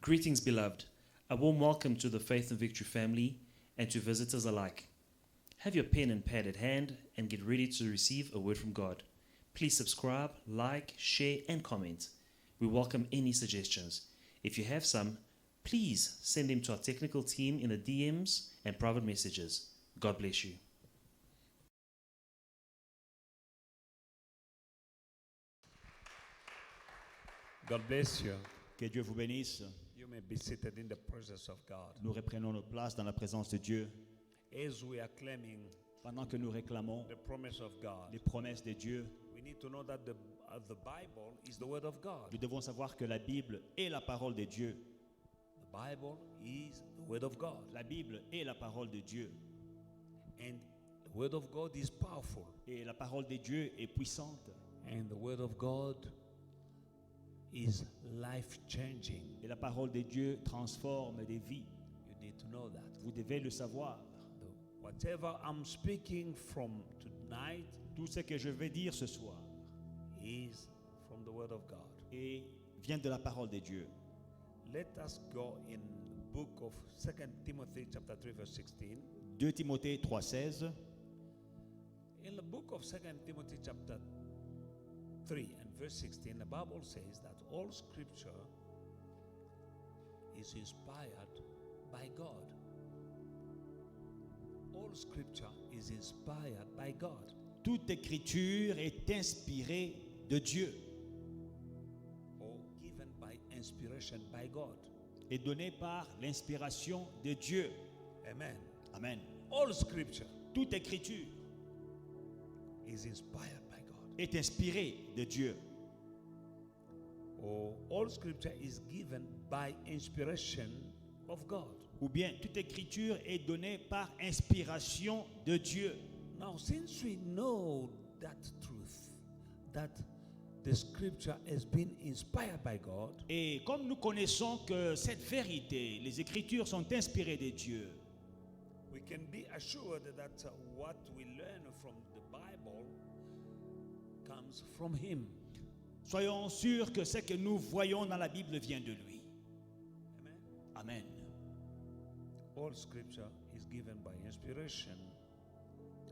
Greetings, beloved. A warm welcome to the Faith and Victory family and to visitors alike. Have your pen and pad at hand and get ready to receive a word from God. Please subscribe, like, share, and comment. We welcome any suggestions. If you have some, please send them to our technical team in the DMs and private messages. God bless you. God bless you. Que Dieu vous bénisse. You may be seated in the presence of God. Nous reprenons nos places dans la présence de Dieu As we are claiming pendant que nous réclamons the promise of God, les promesses de Dieu. we need to know that the Bible is the Word of God. Nous devons savoir que la Bible est la parole de Dieu. The Bible is the Word of God. La Bible est la parole de Dieu. And the Word of God is powerful. Et la parole de Dieu est puissante. And the Word of God is life-changing. Et la parole de Dieu transforme des vies. You need to know that. Vous devez le savoir. Whatever I'm speaking from tonight Tout ce que je vais dire ce soir is from the Word of God. et vient de la parole de Dieu. Let us go in the book of 2 Timothy chapter 3 verse 16. 2 Timothée 3,16. In the book of 2 Timothy chapter 3 and verse 16, the Bible says that all scripture is inspired by God. All scripture is inspired by God. Toute écriture est inspirée de Dieu Or given by inspiration by God. et donnée par l'inspiration de Dieu. Amen. Amen. All scripture Toute écriture is inspired by God. est inspirée de Dieu. Or all scripture is given by inspiration of God. Ou bien toute écriture est donnée par inspiration de Dieu. Now, since we know that truth, that the scripture has been inspired by God, Et comme nous connaissons que cette vérité, les écritures sont inspirées de Dieu, we can be assured that what we learn from the Bible comes from Him. soyons sûrs que ce que nous voyons dans la Bible vient de lui. Amen. Amen. All scripture is given by inspiration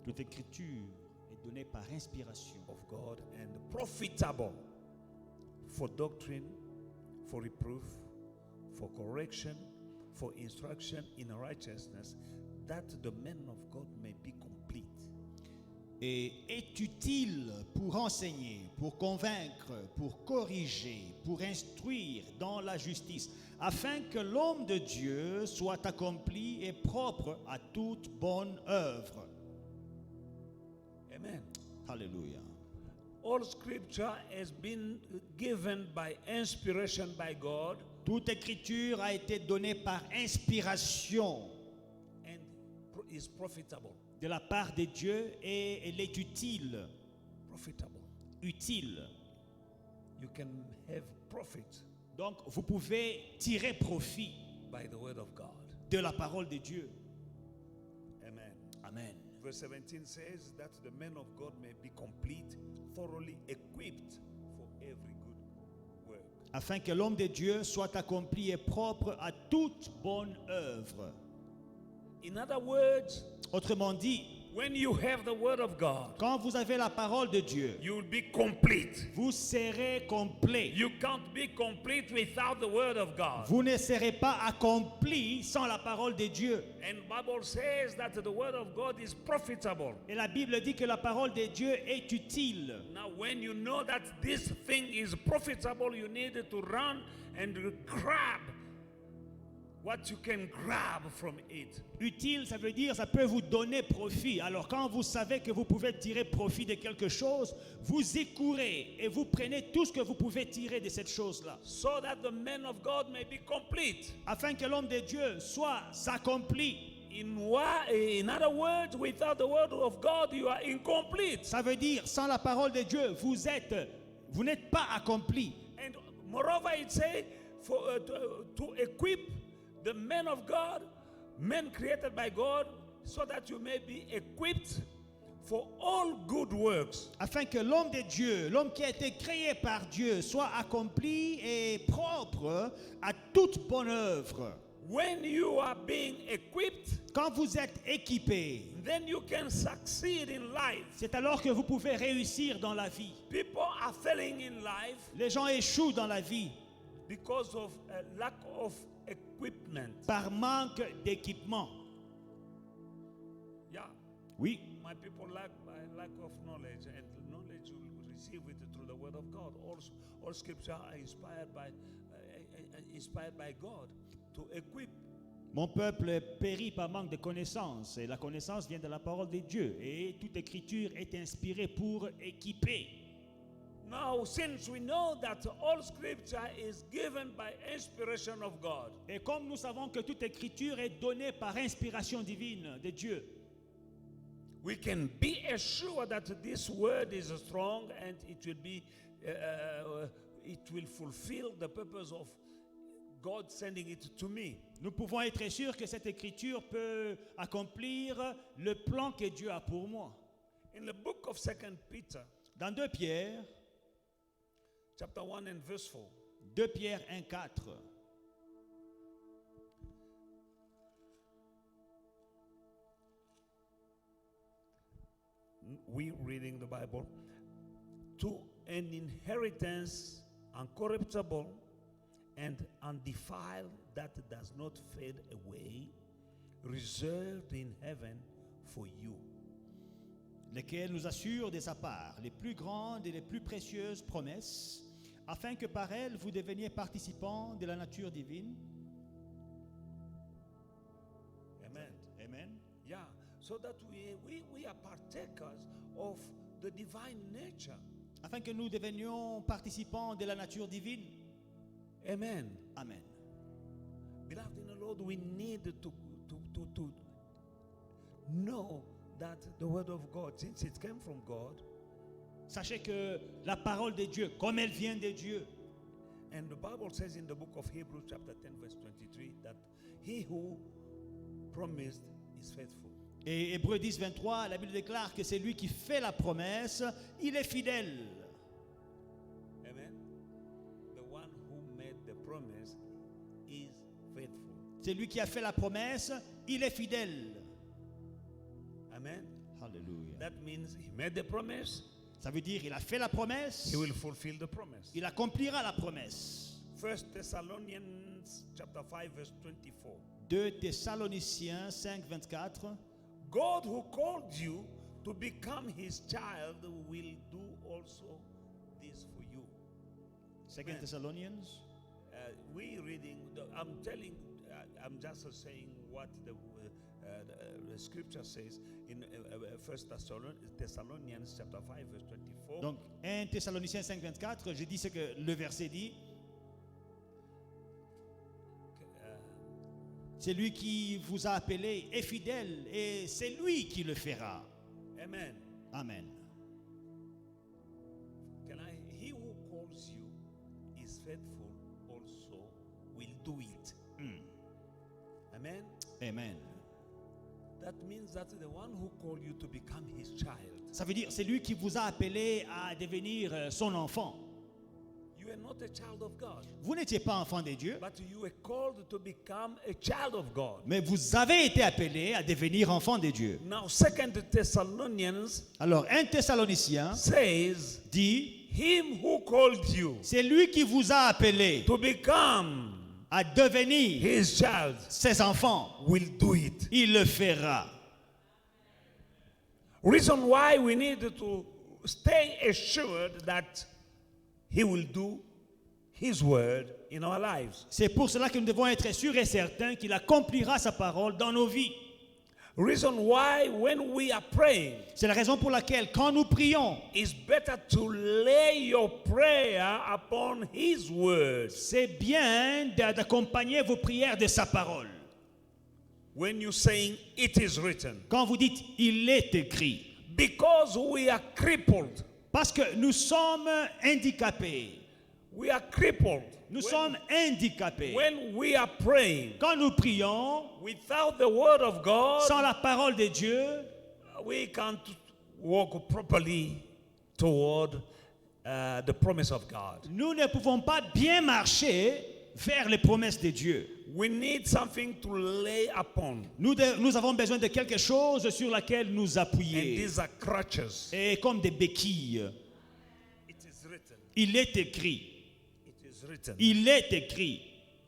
Toute écriture est donnée par inspiration of God and profitable for doctrine, for reproof, for correction, for instruction in righteousness, that the man of God may be complete. et est utile pour enseigner, pour convaincre, pour corriger, pour instruire dans la justice, afin que l'homme de Dieu soit accompli et propre à toute bonne œuvre. Amen. Alléluia. All scripture has been given by inspiration by God Toute écriture a été donnée par inspiration and is profitable. de la part de Dieu et elle est utile. Profitable. Utile. You can have profit Donc vous pouvez tirer profit by the word of God. de la parole de Dieu. Amen. Amen. Verse 17 says that the man of God may be complete, thoroughly equipped for every good work. Afin que l'homme de Dieu soit accompli et propre à toute bonne œuvre. In other words, Autrement dit, when you have the word of God, quand vous avez la parole de Dieu, you will be complete. vous serez complet. You can't be complete without the word of God. Vous ne serez pas accompli sans la parole de Dieu. And Bible says that the word of God is profitable. Et la Bible dit que la parole de Dieu est utile. Now, when you know that this thing is profitable, you need to run and grab what you can grab from it. Utile, ça veut dire, ça peut vous donner profit. Alors quand vous savez que vous pouvez tirer profit de quelque chose, vous y courez et vous prenez tout ce que vous pouvez tirer de cette chose-là. So that the man of God may be complete. Afin que l'homme de Dieu soit s'accomplit. In other words, without the word of God, you are incomplete. Ça veut dire, sans la parole de Dieu, vous n'êtes pas accompli. And moreover, it says to equip the men of God, men created by God, so that you may be equipped for all good works. afin que l'homme de Dieu, l'homme qui a été créé par Dieu, soit accompli et propre à toute bonne œuvre. When you are being equipped, Quand vous êtes équipé, then you can succeed in life. c'est alors que vous pouvez réussir dans la vie. People are failing in life Les gens échouent dans la vie because of a lack of equipment. par manque d'équipement. Yeah, Oui, my people lack of knowledge, and knowledge you receive it through the word of God. All scripture are inspired by God to equip. mon peuple périt par manque de connaissance, et la connaissance vient de la parole de Dieu, et toute écriture est inspirée pour équiper. Now, since we know that all scripture is given by inspiration of God, Et comme nous savons que toute écriture est donnée par inspiration divine de Dieu, we can be assured that this word is strong and it will fulfill the purpose of God sending it to me. nous pouvons être sûrs que cette écriture peut accomplir le plan que Dieu a pour moi. In the book of 2 Peter, Dans 2 Pierre, chapter 1 and verse 4, 2 Pierre 1,4, we reading the Bible, to an inheritance uncorruptible and undefiled that does not fade away, reserved in heaven for you. lesquels nous assurent de sa part les plus grandes et les plus précieuses promesses, afin que par elles vous deveniez participants de la nature divine. Amen. Amen. Yeah, so that we are partakers of the divine nature. Afin que nous devenions participants de la nature divine. Amen. Amen. Beloved in the Lord, we need to know that the word of God, since it came from God, Sachez que la parole de Dieu, comme elle vient de Dieu, and the Bible says in the book of Hebrews chapter 10 verse 23 that he who promised is faithful. et Hébreux 10, 23, la Bible déclare que c'est lui qui fait la promesse, il est fidèle. Amen. The one who made the promise is faithful. C'est lui qui a fait la promesse, il est fidèle. Amen. Alléluia. That means he made the promise, Ça veut dire il a fait la promesse, he will fulfill the promise. il accomplira la promesse. 1 Thessalonians chapter 5 verse 24. 2 Thessaloniciens 5, 24. God who called you to become his child will do also this for you. 2 Amen. Thessalonians. We reading, I'm telling, I'm just saying what the scripture says in 1 Thessalonians chapter 5 verse 24. Donc 1 Thessaloniciens 5, 24, je dis ce que le verset dit. C'est lui qui vous a appelé est fidèle et c'est lui qui le fera. Amen. Amen. He who calls you is faithful also will do it. Amen. Amen. That means that the one who called you to become his child, Ça veut dire c'est lui qui vous a appelé à devenir son enfant. you are not a child of God, Vous n'étiez pas enfant de Dieu, but you were called to become a child of God. mais vous avez été appelé à devenir enfant de Dieu. Now 2 Thessalonians Alors 1 Thessaloniciens says, dit, him who called you c'est lui qui vous a appelé to become à devenir his child ses enfants. will do it. Il le fera. Reason why we need to stay assured that he will do his word in our lives. C'est pour cela que nous devons être sûrs et certains qu'il accomplira sa parole dans nos vies. Reason why when we are praying, C'est la raison pour laquelle quand nous prions, it's better to lay your prayer upon his word. c'est bien d'accompagner vos prières de sa parole. When you're saying it is written. Quand vous dites « il est écrit Because we are crippled. » parce que nous sommes handicapés. We are crippled. Nous sommes handicapés. When we are praying Quand nous prions without the word of God, sans la parole de Dieu, we can't walk properly toward the promise of God. Nous ne pouvons pas bien marcher vers les promesses de Dieu. We need something to lay upon. Nous avons besoin de quelque chose sur laquelle nous And appuyer. these are crutches. Et comme des béquilles, It is written. il est écrit, It is written. il est écrit,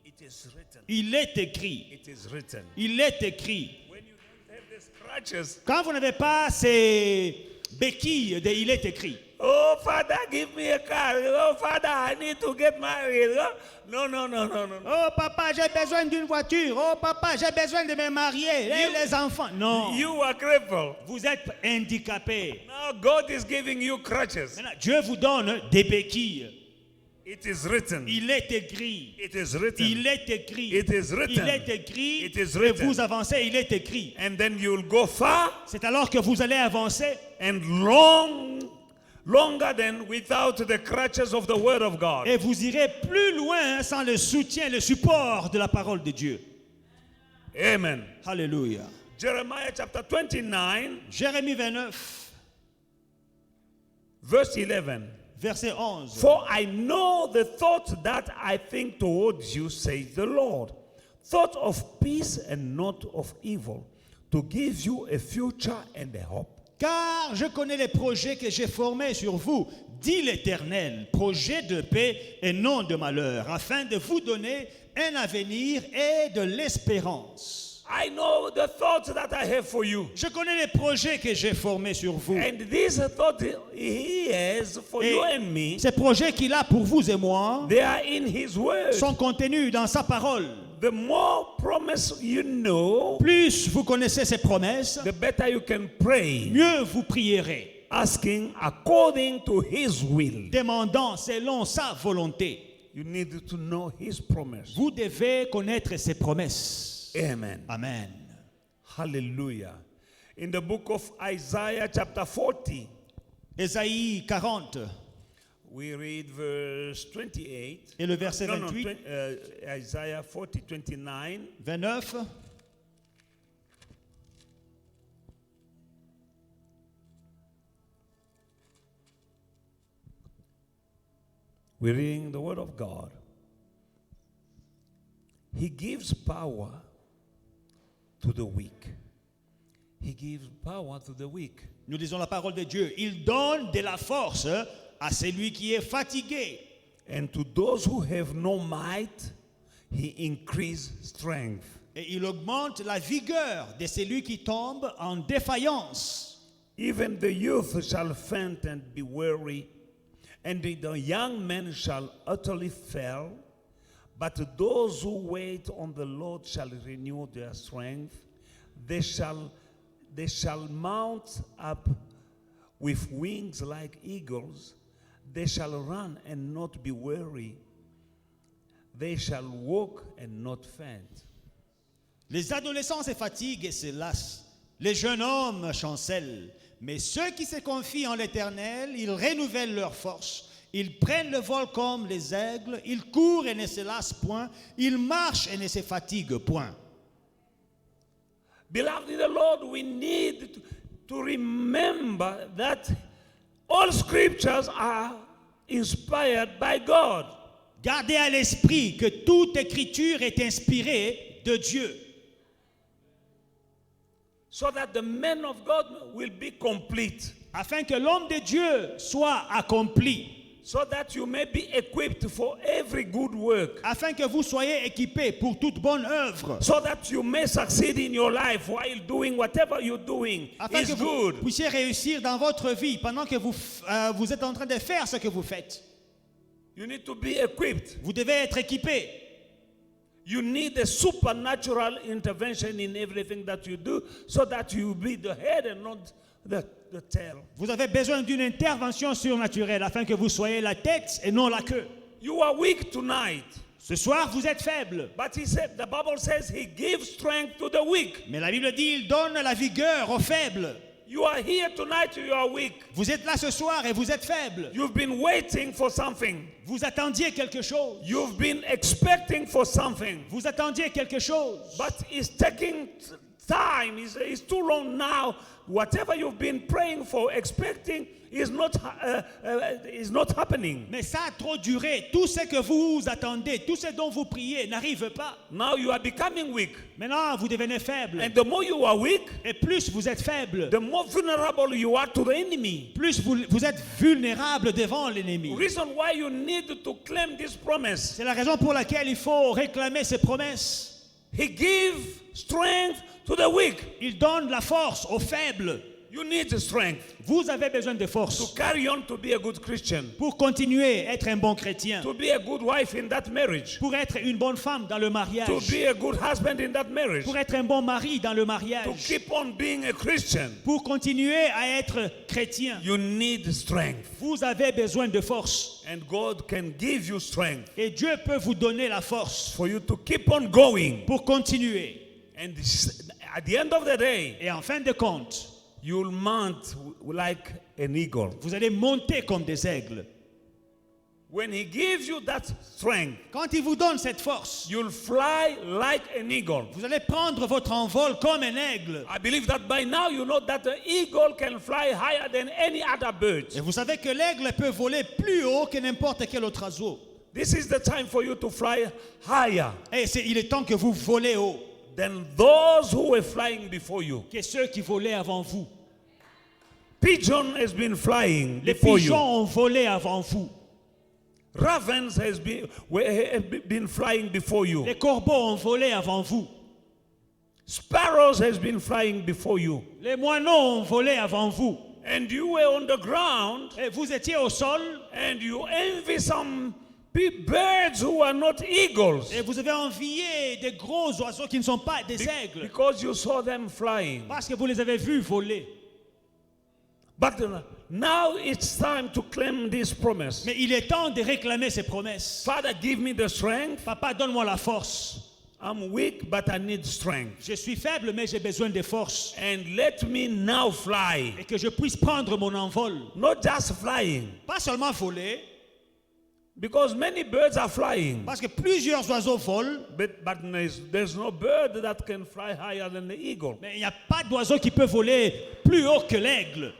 It is written. il est écrit, It is written. il est écrit. When you don't have these crutches, Quand vous n'avez pas ces béquilles, il est écrit. oh Father, give me a car. Oh Father, I need to get married. Oh, no, no, no, no, no. Oh papa, j'ai besoin d'une voiture. Oh papa, j'ai besoin de me marier. Et les enfants. Non. You are crippled. Vous êtes handicapé. Now God is giving you crutches. Maintenant, Dieu vous donne des béquilles. It is written. Il est écrit. It is written. Il est écrit. It is written. Il est écrit. It is Et written. vous avancez, il est écrit. And then you'll go far C'est alors que vous allez avancer and longer than without the crutches of the word of God. et vous irez plus loin sans le soutien, le support de la parole de Dieu. Amen. Alléluia. Jeremiah chapter 29, Jérémie 29, verse 11. verset 11. For I know the thoughts that I think towards you, says the Lord. Thought of peace and not of evil, to give you a future and a hope. Car je connais les projets que j'ai formés sur vous, dit l'Éternel, projets de paix et non de malheur, afin de vous donner un avenir et de l'espérance. I know the thoughts that I have for you. Je connais les projets que j'ai formés sur vous. And these thoughts he has for you Et and me, ces projets qu'il a pour vous et moi they are in his word. sont contenus dans sa parole. The more promise you know, Plus vous connaissez ses promesses, the better you can pray, mieux vous prierez, asking according to his will. demandant selon sa volonté. You need to know his promise. Vous devez connaître ses promesses. Amen. Amen. Hallelujah. In the book of Isaiah chapter 40, Ésaïe 40 we read verse 28. et le verset No, 28, Isaiah 40, 29. 29. We're reading the word of God. He gives power to the weak. He gives power to the weak. Nous lisons la parole de Dieu. Il donne de la force à celui qui est fatigué. And to those who have no might, he increases strength. Et il augmente la vigueur de celui qui tombe en défaillance. Even the youth shall faint and be weary, and the young men shall utterly fail. But those who wait on the Lord shall renew their strength. They shall mount up with wings like eagles. They shall run and not be weary. They shall walk and not faint. Les adolescents se fatiguent et se lassent. Les jeunes hommes chancellent. Mais ceux qui se confient en l'Éternel, ils renouvellent leur force. Ils prennent le vol comme les aigles. Ils courent et ne se lassent point. Ils marchent et ne se fatiguent point. Beloved in the Lord, we need to remember that all scriptures are inspired by God. Gardez à l'esprit que toute écriture est inspirée de Dieu. So that the man of God will be complete. Afin que l'homme de Dieu soit accompli. So that you may be equipped for every good work. Afin que vous soyez équipés pour toute bonne œuvre. So that you may succeed in your life while doing whatever you're doing Afin is que vous good. puissiez réussir dans votre vie pendant que vous êtes en train de faire ce que vous faites. You need to be equipped. Vous devez être équipés. You need a supernatural intervention in everything that you do so that you be the head and not the tail. Vous avez besoin d'une intervention surnaturelle afin que vous soyez la tête et non la queue. You are weak tonight. Ce soir, vous êtes faible. But the Bible says he gives strength to the weak. Mais la Bible dit, il donne la vigueur aux faibles. You are here tonight, you are weak. Vous êtes là ce soir et vous êtes faible. You've been waiting for something. Vous attendiez quelque chose. You've been expecting for something. Vous attendiez quelque chose. But it's taking time time is too long now. Whatever you've been praying for, expecting, is not happening. Mais ça a trop duré. Tout ce que vous attendez, tout ce dont vous priez n'arrive pas. Now you are becoming weak. Maintenant, vous devenez faible. And the more you are weak, Et plus vous êtes faible, the more vulnerable you are to the enemy. plus vous êtes vulnérable devant l'ennemi. Reason why you need to claim this promise. C'est la raison pour laquelle il faut réclamer ces promesses. He gives strength to the weak. Il donne la force aux faibles. You need strength Vous avez besoin de to force carry on to be a good Christian, pour continuer à être un bon chrétien, to be a good wife in that marriage, pour être une bonne femme dans le mariage, to be a good husband in that marriage, pour être un bon mari dans le to mariage, keep on being a Christian. pour continuer à être chrétien. You need strength. Vous avez besoin de force. And God can give you strength Et Dieu peut vous donner la force for you to keep on going. pour continuer. And at the end of the day, Et en fin de compte, you'll mount like an eagle. vous allez monter comme des aigles. When He gives you that strength, Quand il vous donne cette force, you'll fly like an eagle. vous allez prendre votre envol comme un aigle. I believe that by now you know that the eagle can fly higher than any other bird. Et vous savez que l'aigle peut voler plus haut que n'importe quel autre oiseau. This is the time for you to fly higher Et il est temps que vous volez haut than those who were flying before you. que ceux qui volaient avant vous. Pigeon has been flying Les before pigeons you. ont volé avant vous. Ravens have been flying before you. Les corbeaux ont volé avant vous. Sparrows has been flying before you. Les moineaux ont volé avant vous. And you were on the ground Et vous étiez au sol and you envy some birds who are not eagles et vous avez envié des gros oiseaux qui ne sont pas des aigles because you saw them flying. parce que vous les avez vus voler. But now it's time to claim this promise. Mais il est temps de réclamer ces promesses. Father, give me the strength. Papa, donne-moi la force. I'm weak, but I need strength. Je suis faible, mais j'ai besoin de force. And let me now fly. Et que je puisse prendre mon envol. Not just flying, Pas seulement voler, because many birds are flying. parce que plusieurs oiseaux volent, But there's no bird that can fly higher than the eagle. mais il n'y a pas d'oiseau qui peut voler plus haut que l'aigle.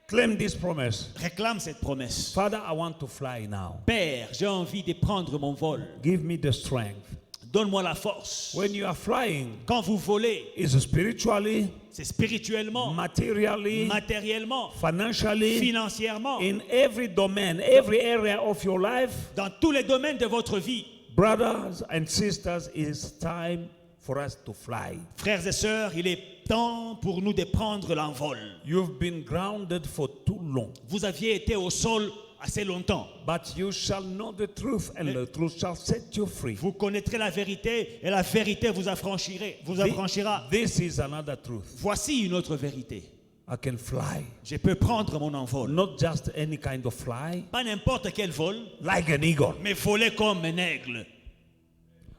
Claim this promise. Réclame cette promesse. Father, I want to fly now. Père, j'ai envie de prendre mon vol. Give me the strength. Donne-moi la force. When you are flying, Quand vous volez, it's spiritually, c'est spirituellement, materially, matériellement, financially, financièrement, in every domain, every area of your life. dans tous les domaines de votre vie. Brothers and sisters, it's time for us to fly. Frères et sœurs, il est temps pour nous de prendre l'envol. You've been grounded for too long, Vous aviez été au sol assez longtemps. but you shall know the truth, and the truth shall set you free. Vous connaîtrez la vérité et la vérité vous affranchira. This is another truth. Voici une autre vérité. I can fly, Je peux prendre mon envol. not just any kind of fly, Pas n'importe quel vol, like an eagle. mais voler comme un aigle.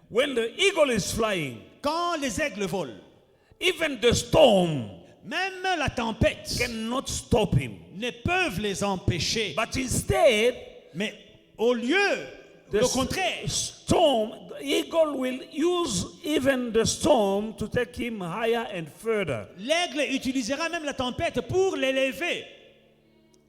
When the eagle is flying, Quand les aigles volent, even the storm même la tempête cannot stop him. ne peuvent les empêcher. But instead, Mais au lieu, the au contraire, storm, the eagle will use even the storm to take him higher and further. l'aigle utilisera même la tempête pour l'élever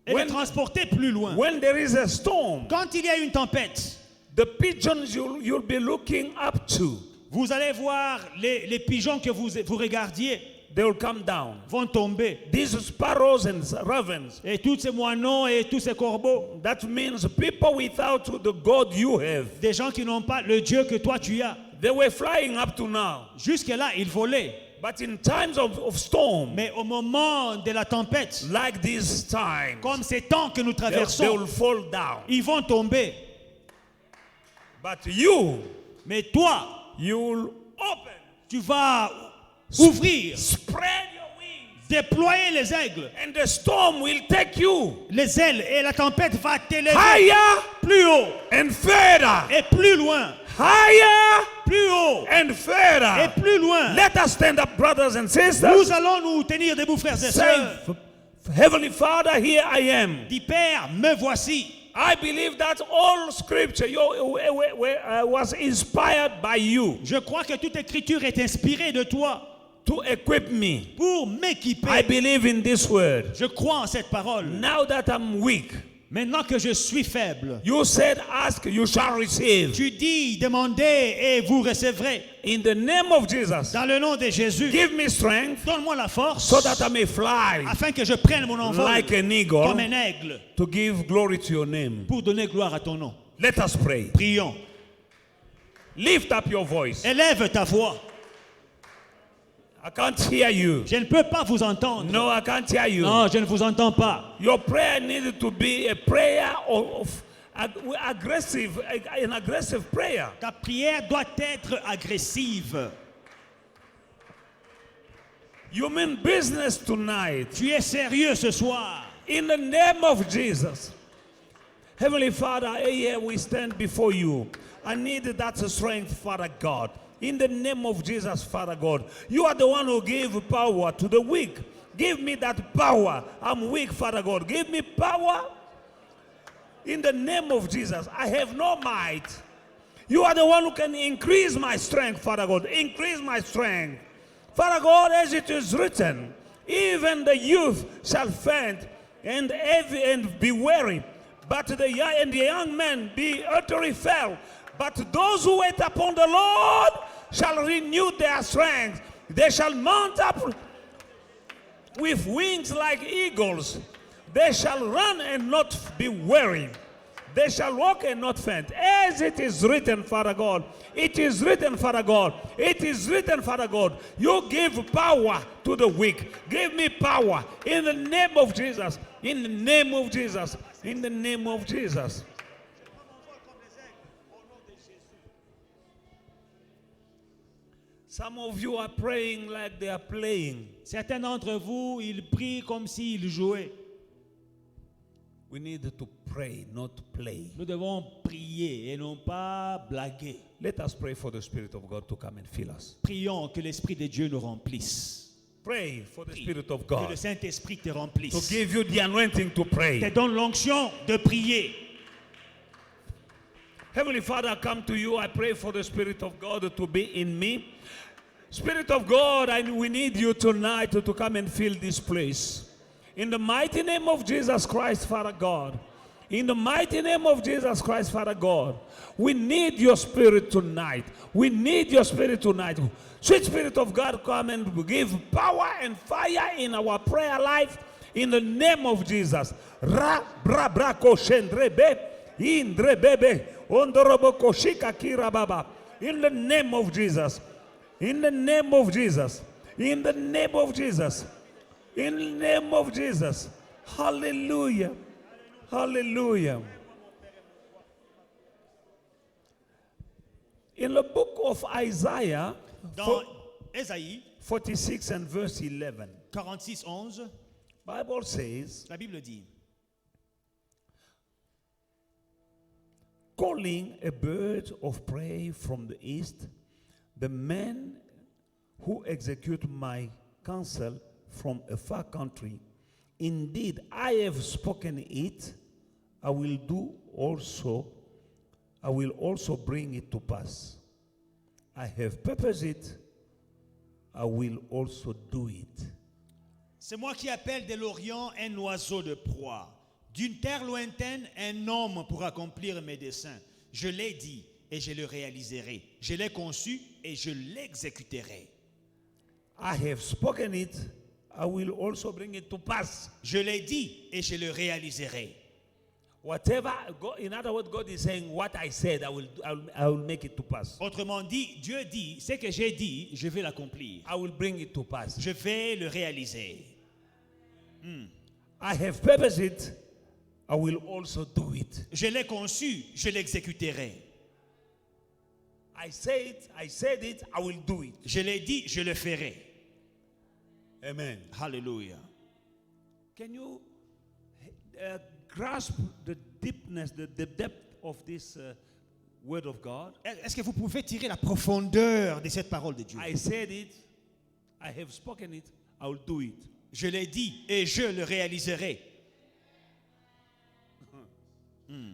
et When- le transporter plus loin. When there is a storm, Quand il y a une tempête, the pigeons you'll be looking up to, vous allez voir les pigeons que vous regardiez they will come down. vont tomber. These sparrows and ravens, Et tous ces moineaux et tous ces corbeaux, that means people without the God you have. des gens qui n'ont pas le Dieu que toi tu as. They were flying up to now. Jusque-là, ils volaient. But in times of storm, Mais au moment de la tempête, like this time, comme ces temps que nous they traversons, will fall down. ils vont tomber. But you Mais toi, will open, tu vas ouvrir, spread your wings, déployer les aigles, and the storm will take you les ailes, et la tempête va t'élever higher plus haut and further, et plus loin, higher plus haut and et further. plus loin. Let us stand up, brothers and sisters. Nous allons nous tenir debout, frères et sœurs. Say, Heavenly Father, here I am. Dis, Père, me voici. I believe that all scripture was inspired by you. Je crois que toute écriture est inspirée de toi. to equip me. pour I m'équiper. believe in this word. Je crois en cette parole. Now that I'm weak, Maintenant que je suis faible, you said, ask, you shall receive. tu dis, demandez et vous recevrez. In the name of Jesus, Dans le nom de Jésus, give me strength donne-moi la force so that I may fly afin que je prenne mon envol like an comme eagle un aigle to give glory to your name. pour donner gloire à ton nom. Let us pray. Prions. Lift up your voice. Élève ta voix. I can't hear you. Je ne peux pas vous entendre. No, I can't hear you. Non, je ne vous entends pas. Your prayer needed to be a prayer of aggressive, an aggressive prayer. Ta prière doit être agressive. You mean business tonight. Tu es sérieux ce soir. In the name of Jesus. Heavenly Father, here we stand before you. I need that strength, Father God. In the name of Jesus, Father God. You are the one who gave power to the weak. Give me that power. I'm weak, Father God. Give me power. In the name of Jesus, I have no might. You are the one who can increase my strength, Father God. Increase my strength. Father God, as it is written, even the youth shall faint and be weary, but the young men be utterly fail. But those who wait upon the Lord shall renew their strength. They shall mount up with wings like eagles. They shall run and not be weary. They shall walk and not faint. As it is written, Father God. It is written, Father God. It is written, Father God. You give power to the weak. Give me power in the name of Jesus. In the name of Jesus. In the name of Jesus. Some of you are praying like they are playing. Certains d'entre vous, ils prient comme s'ils jouaient. We need to pray, not play. Nous devons prier et non pas blaguer. Let us pray for the Spirit of God to come and fill us. Prions que l'Esprit de Dieu nous remplisse. Pray for the Spirit of Que le God Saint-Esprit te to remplisse. give you the anointing to Te pray. donne l'onction de prier. Heavenly Father, I come to you. I pray for the Spirit of God to be in me. Spirit of God, we need you tonight to come and fill this place. In the mighty name of Jesus Christ, Father God. In the mighty name of Jesus Christ, Father God. We need your Spirit tonight. We need your Spirit tonight. Sweet Spirit of God, come and give power and fire in our prayer life. In the name of Jesus. Ra bra bra ko shendrebe indrebebe ondorobo koshika kirababa. In the name of Jesus. In the name of Jesus. In the name of Jesus. In the name of Jesus. Hallelujah. Hallelujah. In the book of Isaiah, Dans Ésaïe 46 and verse 11, 46:11, Bible says, la Bible dit: calling a bird of prey from the east, the men who execute my counsel from a far country. Indeed, I have spoken it. I will also bring it to pass. I have purposed it. I will also do it. C'est moi qui appelle de l'Orient un oiseau de proie, d'une terre lointaine un homme pour accomplir mes desseins. Je l'ai dit et je le réaliserai. Je l'ai conçu et je l'exécuterai. I have spoken it. I will also bring it to pass. Je l'ai dit et je le réaliserai. Whatever, God, in other words, God is saying, what I said, I will make it to pass. Autrement dit, Dieu dit, ce que j'ai dit, je vais l'accomplir. I will bring it to pass. Je vais le réaliser. I have purposed it. I will also do it. Je l'ai conçu, je l'exécuterai. I said it, I will do it. Je l'ai dit, je le ferai. Amen. Hallelujah. Can you grasp the deepness, the depth of this word of God? Est-ce que vous pouvez tirer la profondeur de cette parole de Dieu? I said it, I have spoken it, I will do it. Je l'ai dit et je le réaliserai.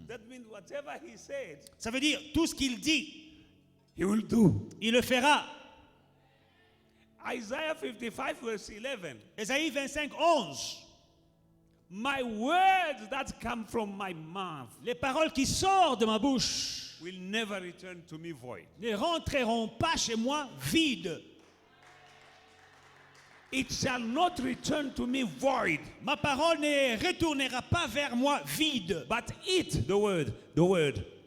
That means whatever he said, Ça veut dire tout ce qu'il dit, he will do. il le fera. Isaiah 55 verse 11. Ésaïe 25, 11. My words that come from my mouth Les paroles qui sortent de ma bouche will never return to me void. ne rentreront pas chez moi vides. It shall not return to me void, Ma parole ne retournera pas vers moi vide. but it, the word,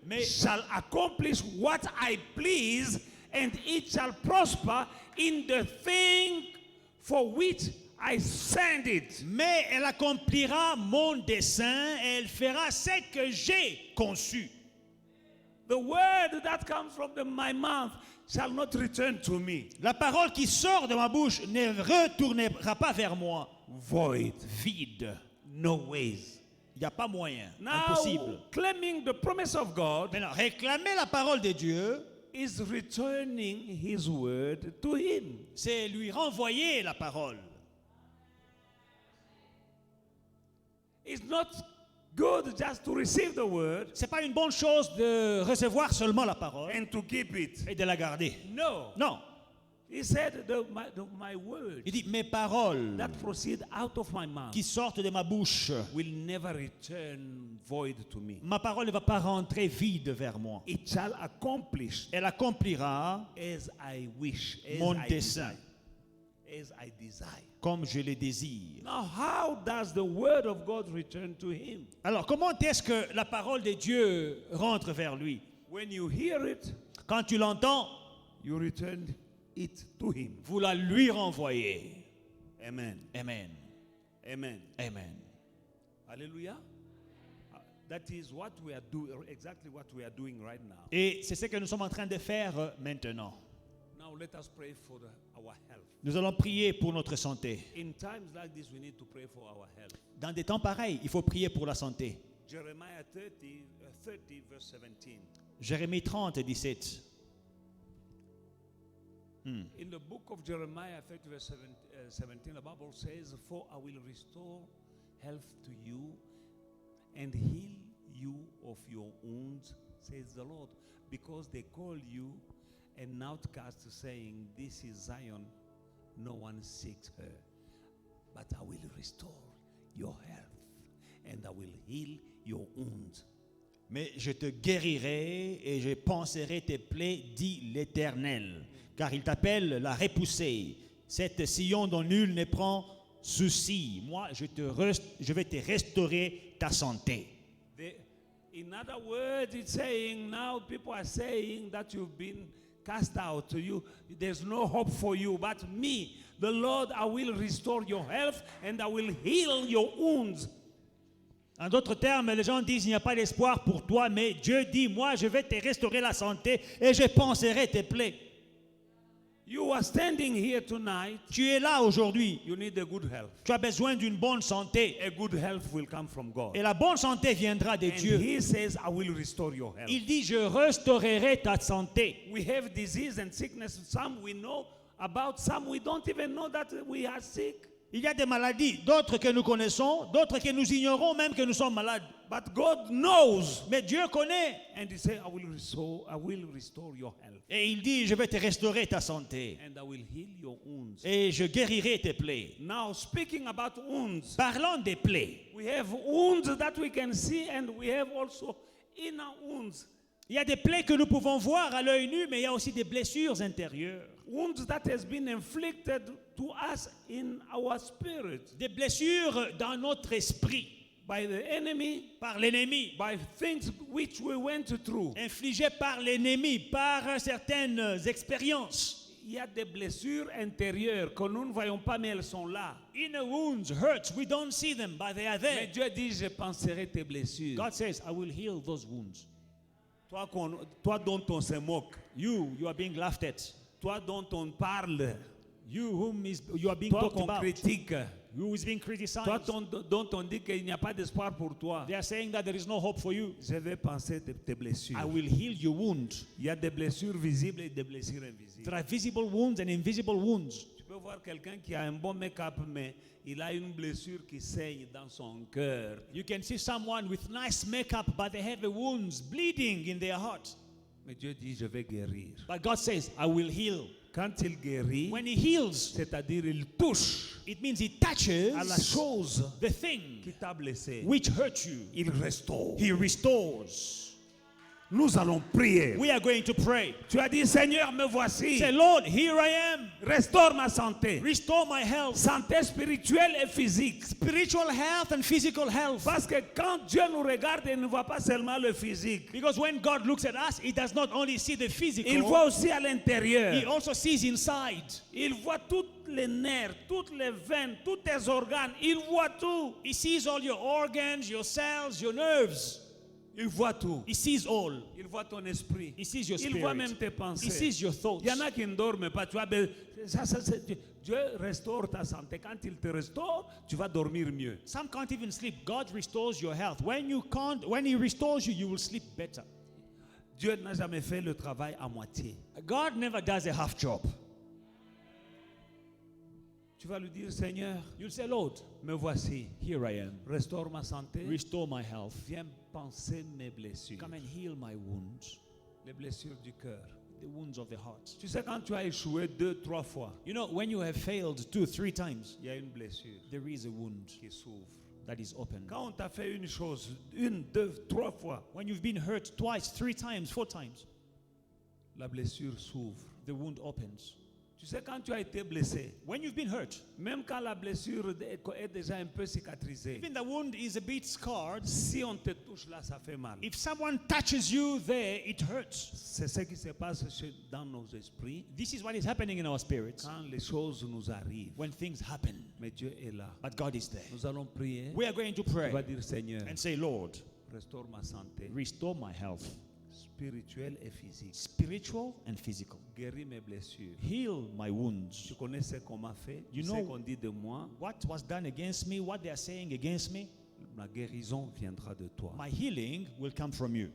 Mais- shall accomplish what I please, and it shall prosper in the thing for which I send it. Mais elle accomplira mon dessein et elle fera ce que j'ai conçu. The word that comes from my mouth shall not return to me La parole qui sort de ma bouche ne retournera pas vers moi void. vide. No ways. Il n'y a pas moyen. Now, Impossible. claiming the promise of God Maintenant, réclamer la parole de Dieu, is returning his word to him. c'est lui renvoyer la parole. It's not good just to receive the word C'est pas une bonne chose de recevoir seulement la parole and to keep it. et de la garder. No. Non. He said, my word Il dit, mes paroles that proceed out of my mouth qui sortent de ma bouche, will never return void to me. ma parole ne va pas rentrer vide vers moi. It shall accomplish Elle accomplira as I wish, as mon I dessein, desire, as I desire. comme je le désire. Now, how does the word of God return to him? Alors, comment est-ce que la parole de Dieu rentre vers lui? When you hear it, Quand tu l'entends, you return it to him. vous la lui renvoyez. Amen. Amen. Amen. Amen. Hallelujah. That is what we are doing, exactly what we are doing right now. Et c'est ce que nous sommes en train de faire maintenant. Now let us pray for our health. Nous allons prier pour notre santé. In times like this, we need to pray for our health. Dans des temps pareils, il faut prier pour la santé. Jeremiah 30 verse 17. Jérémie 30, 17. In the book of Jeremiah 30 verse 17, the Bible says, "For I will restore health to you and heal you of your wounds, says the Lord, because they call you an outcast, saying, This is Zion, no one seeks her. But I will restore your health and I will heal your wounds." Mais je te guérirai et je panserai tes plaies, dit l'Éternel. Car il t'appelle la repoussée, cette Sion dont nul ne prend souci. Moi, je vais te restaurer ta santé. In other words, it's saying now people are saying that you've been cast out to you. There's no hope for you. But me, the Lord, I will restore your health and I will heal your wounds. En d'autres termes, les gens disent il n'y a pas d'espoir pour toi, mais Dieu dit moi je vais te restaurer la santé et je panserai tes plaies. You are standing here tonight. Tu es là aujourd'hui. You need a good health. Tu as besoin d'une bonne santé. A good health will come from God. Et la bonne santé viendra de And Dieu. He says, I will restore your health. Il dit, je restaurerai ta santé. We have disease and sickness. Some we know about, some we don't even know that we are sick. Il y a des maladies, d'autres que nous connaissons, d'autres que nous ignorons même que nous sommes malades. But God knows. Mais Dieu connaît. And He said, I will restore your health. Et il dit, je vais te restaurer ta santé. And I will heal your wounds. Et je guérirai tes plaies. Now, speaking about wounds, Parlons des plaies. we have wounds that we can see, and we have also inner wounds. Il y a des plaies que nous pouvons voir à l'œil nu, mais il y a aussi des blessures intérieures. Wounds that has been inflicted to us in our spirit Des blessures dans notre esprit by the enemy, par l'ennemi, by things which we went through. infligées par l'ennemi, par certaines expériences. Il y a des blessures intérieures que nous ne voyons pas, mais elles sont là. Inner wounds, hurts, we don't see them, but they are Mais there. Dieu dit, je penserai tes blessures. God says, I will heal those wounds. Toi dont on se moque, You are being laughed at. toi dont on parle, You are being toi talked qu'on about. critique, You is being criticized. toi dont on dit qu'il n'y a pas d'espoir pour toi. They are saying that there is no hope for you. Je vais penser tes blessures. I will heal your wound. Il y a des blessures visibles et des blessures invisibles. There are visible wounds and invisible wounds. Tu peux voir quelqu'un qui a un bon make-up, mais il a une blessure qui saigne dans son cœur. You can see someone with nice makeup, but they have wounds bleeding in their heart. Mais Dieu dit, je vais guérir. But God says, I will heal. Quand il guérit, when he heals, c'est-à-dire il touche it means he à la touches chose the thing qui t'a blessé, which hurt you. il restaure. He restores. Nous allons prier. We are going to pray. Tu as dit, Seigneur, me voici. Say, Lord, here I am. Restaure ma santé. Restore my health. Santé spirituelle et physique. Spiritual health and physical health. Parce que quand Dieu nous regarde, il ne voit pas seulement le physique. Because when God looks at us, he does not only see the Il physical, voit aussi à he l'intérieur. also sees inside. Il voit toutes les nerfs, toutes les veines, tous tes organes. Il voit tout. He sees all your organs, your cells, your nerves. Il voit tout. He sees all. Il voit ton esprit. He sees your Il voit même spirit. tes He pensées. sees your thoughts. Il y en a qui ne dorment pas. Tu vois, Dieu restaure ta santé. Quand il te restaure, tu vas dormir mieux. Some can't even sleep. God restores your health. When he restores you, you will sleep better. Dieu n'a jamais fait le travail à moitié. God never does a half job. Tu vas lui dire, Seigneur, You'll say, Lord, me voici. here I am. Restaure ma santé. Restore my health. Viens penser mes blessures. Come and heal my wounds, Les blessures du cœur. the wounds of the heart. Tu sais, quand tu as échoué 2-3 fois, You know, when you have failed 2-3 times, il y a une blessure there is a wound qui s'ouvre. that is open. Quand on t'a fait une chose, 1, 2, 3 fois, When you've been hurt twice, 3 times, 4 times, la blessure s'ouvre. the wound opens. Tu sais, quand tu as été blessé, When you've been hurt, même quand la blessure est déjà un peu cicatrisée, even the wound is a bit scarred, si on te touche là, ça fait mal. if someone touches you there, it hurts. C'est ce qui se passe dans nos esprits This is what is happening in our spirits quand les choses nous arrivent. when things happen. Mais Dieu est là. But God is there. Nous allons prier. We are going to Tu vas pray dire, Seigneur, and say, Lord, restaure ma santé restore my health, spirituelle et physique. spiritual and physical. Guéris mes blessures. Heal my wounds. Tu connais ce qu'on m'a fait, You tu sais know- qu'on dit de moi, What was done against me, what they are saying against me, ma guérison viendra de toi. my healing will come from you.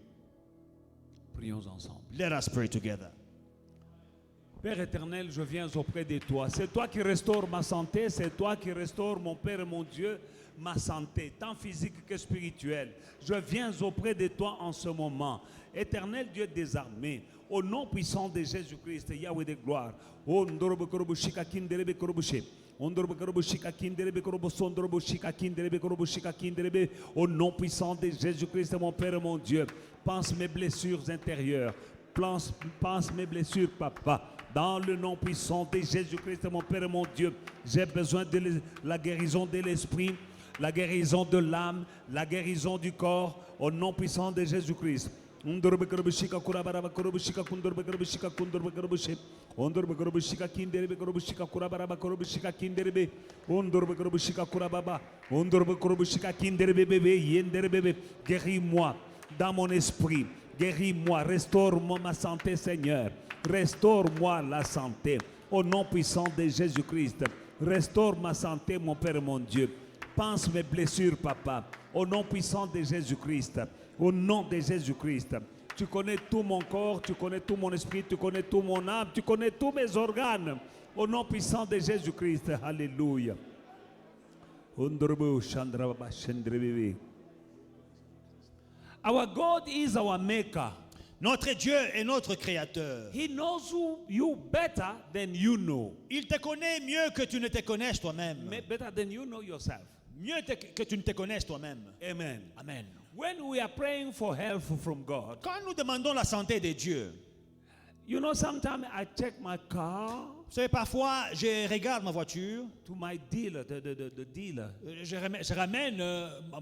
Prions ensemble. Let us pray together. Père éternel, je viens auprès de toi. C'est toi qui restaure ma santé, c'est toi qui restaure, mon Père et mon Dieu, ma santé, tant physique que spirituelle. Je viens auprès de toi en ce moment. Éternel Dieu des armées, au nom puissant de Jésus-Christ, Yahweh de gloire. Oh, ndorobo korobo shika kinderebe korobo she. Ondorobo korobo shika kinderebe korobo sondorobo shika kinderebe korobo shika kinderebe. Au nom puissant de Jésus-Christ, mon Père et mon Dieu, pense mes blessures intérieures. Pense mes blessures, papa. Dans le nom puissant de Jésus-Christ, mon Père et mon Dieu, j'ai besoin de la guérison de l'esprit, la guérison de l'âme, la guérison du corps, au nom puissant de Jésus-Christ. Guéris-moi dans mon esprit. Guéris-moi, restaure-moi ma santé, Seigneur. Restaure-moi la santé. Au nom puissant de Jésus-Christ. Restaure ma santé, mon Père et mon Dieu. Pense mes blessures, papa. Au nom puissant de Jésus-Christ. Au nom de Jésus-Christ. Tu connais tout mon corps, tu connais tout mon esprit, tu connais tout mon âme, tu connais tous mes organes. Au nom puissant de Jésus-Christ. Alléluia. Our God is our maker. Notre Dieu est notre créateur. He knows you better than you know. Il te connaît mieux que tu ne te connaisses toi-même. Better than you know yourself. Mieux que tu ne te connaisses toi-même. Amen. Amen. When we are praying for help from God, Quand nous demandons la santé de Dieu, you know, sometimes I check my car vous savez, parfois, je regarde ma voiture, to my dealer, the dealer. je ramène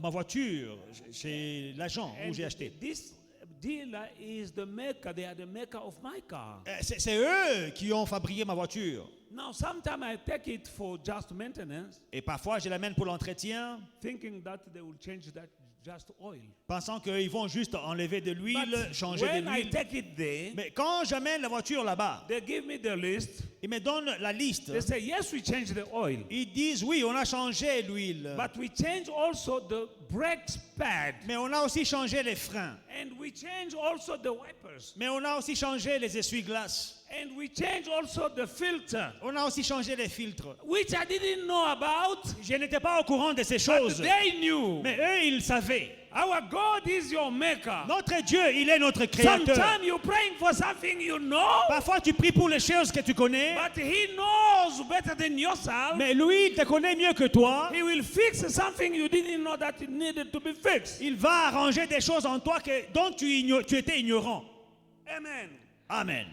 ma voiture chez l'agent où j'ai acheté. This dealer is the maker. They are the maker of my car. C'est eux qui ont fabriqué ma voiture. Now, sometimes I take it for just maintenance, Et parfois, je l'amène pour l'entretien, thinking that they will change that just oil. pensant qu'ils vont juste enlever de l'huile, But changer de when I l'huile. take it there, Mais quand j'amène la voiture là-bas, they give me the list. ils me donnent la liste. They say, yes, we changed the oil. Ils disent, oui, on a changé l'huile. But we change also the brakes pad. Mais on a aussi changé les freins. And we change also the wipers. Mais on a aussi changé les essuie-glaces. And we changed also the filter, On a aussi changé les filtres. which I didn't know about, Je n'étais pas au courant de ces but choses. they knew. Mais eux, ils savaient. Our God is your maker. Notre Dieu, il est notre créateur. Sometimes you're praying for something you know, Parfois, tu pries pour les choses que tu connais. but He knows better than yourself. Mais lui, il te connaît mieux que toi. He will fix something you didn't know that it needed to be fixed. Il va arranger des choses en toi dont tu étais ignorant. Amen. Amen.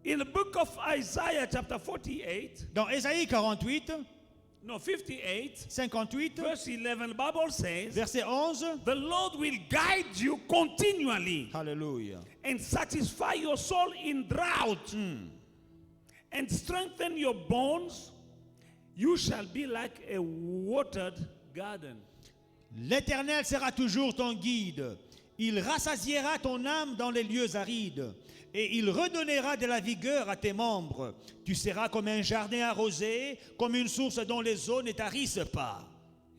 In the book of Isaiah, chapter 48, Dans Ésaïe 48, no, 58, 58, verse 11, the Bible says, verset 11. the Lord will guide you continually Alléluia. and satisfy your soul in drought and strengthen your bones. You shall be like a watered garden. L'Éternel sera toujours ton guide. Il rassasiera ton âme dans les lieux arides et il redonnera de la vigueur à tes membres. Tu seras comme un jardin arrosé, comme une source dont les eaux ne tarissent pas.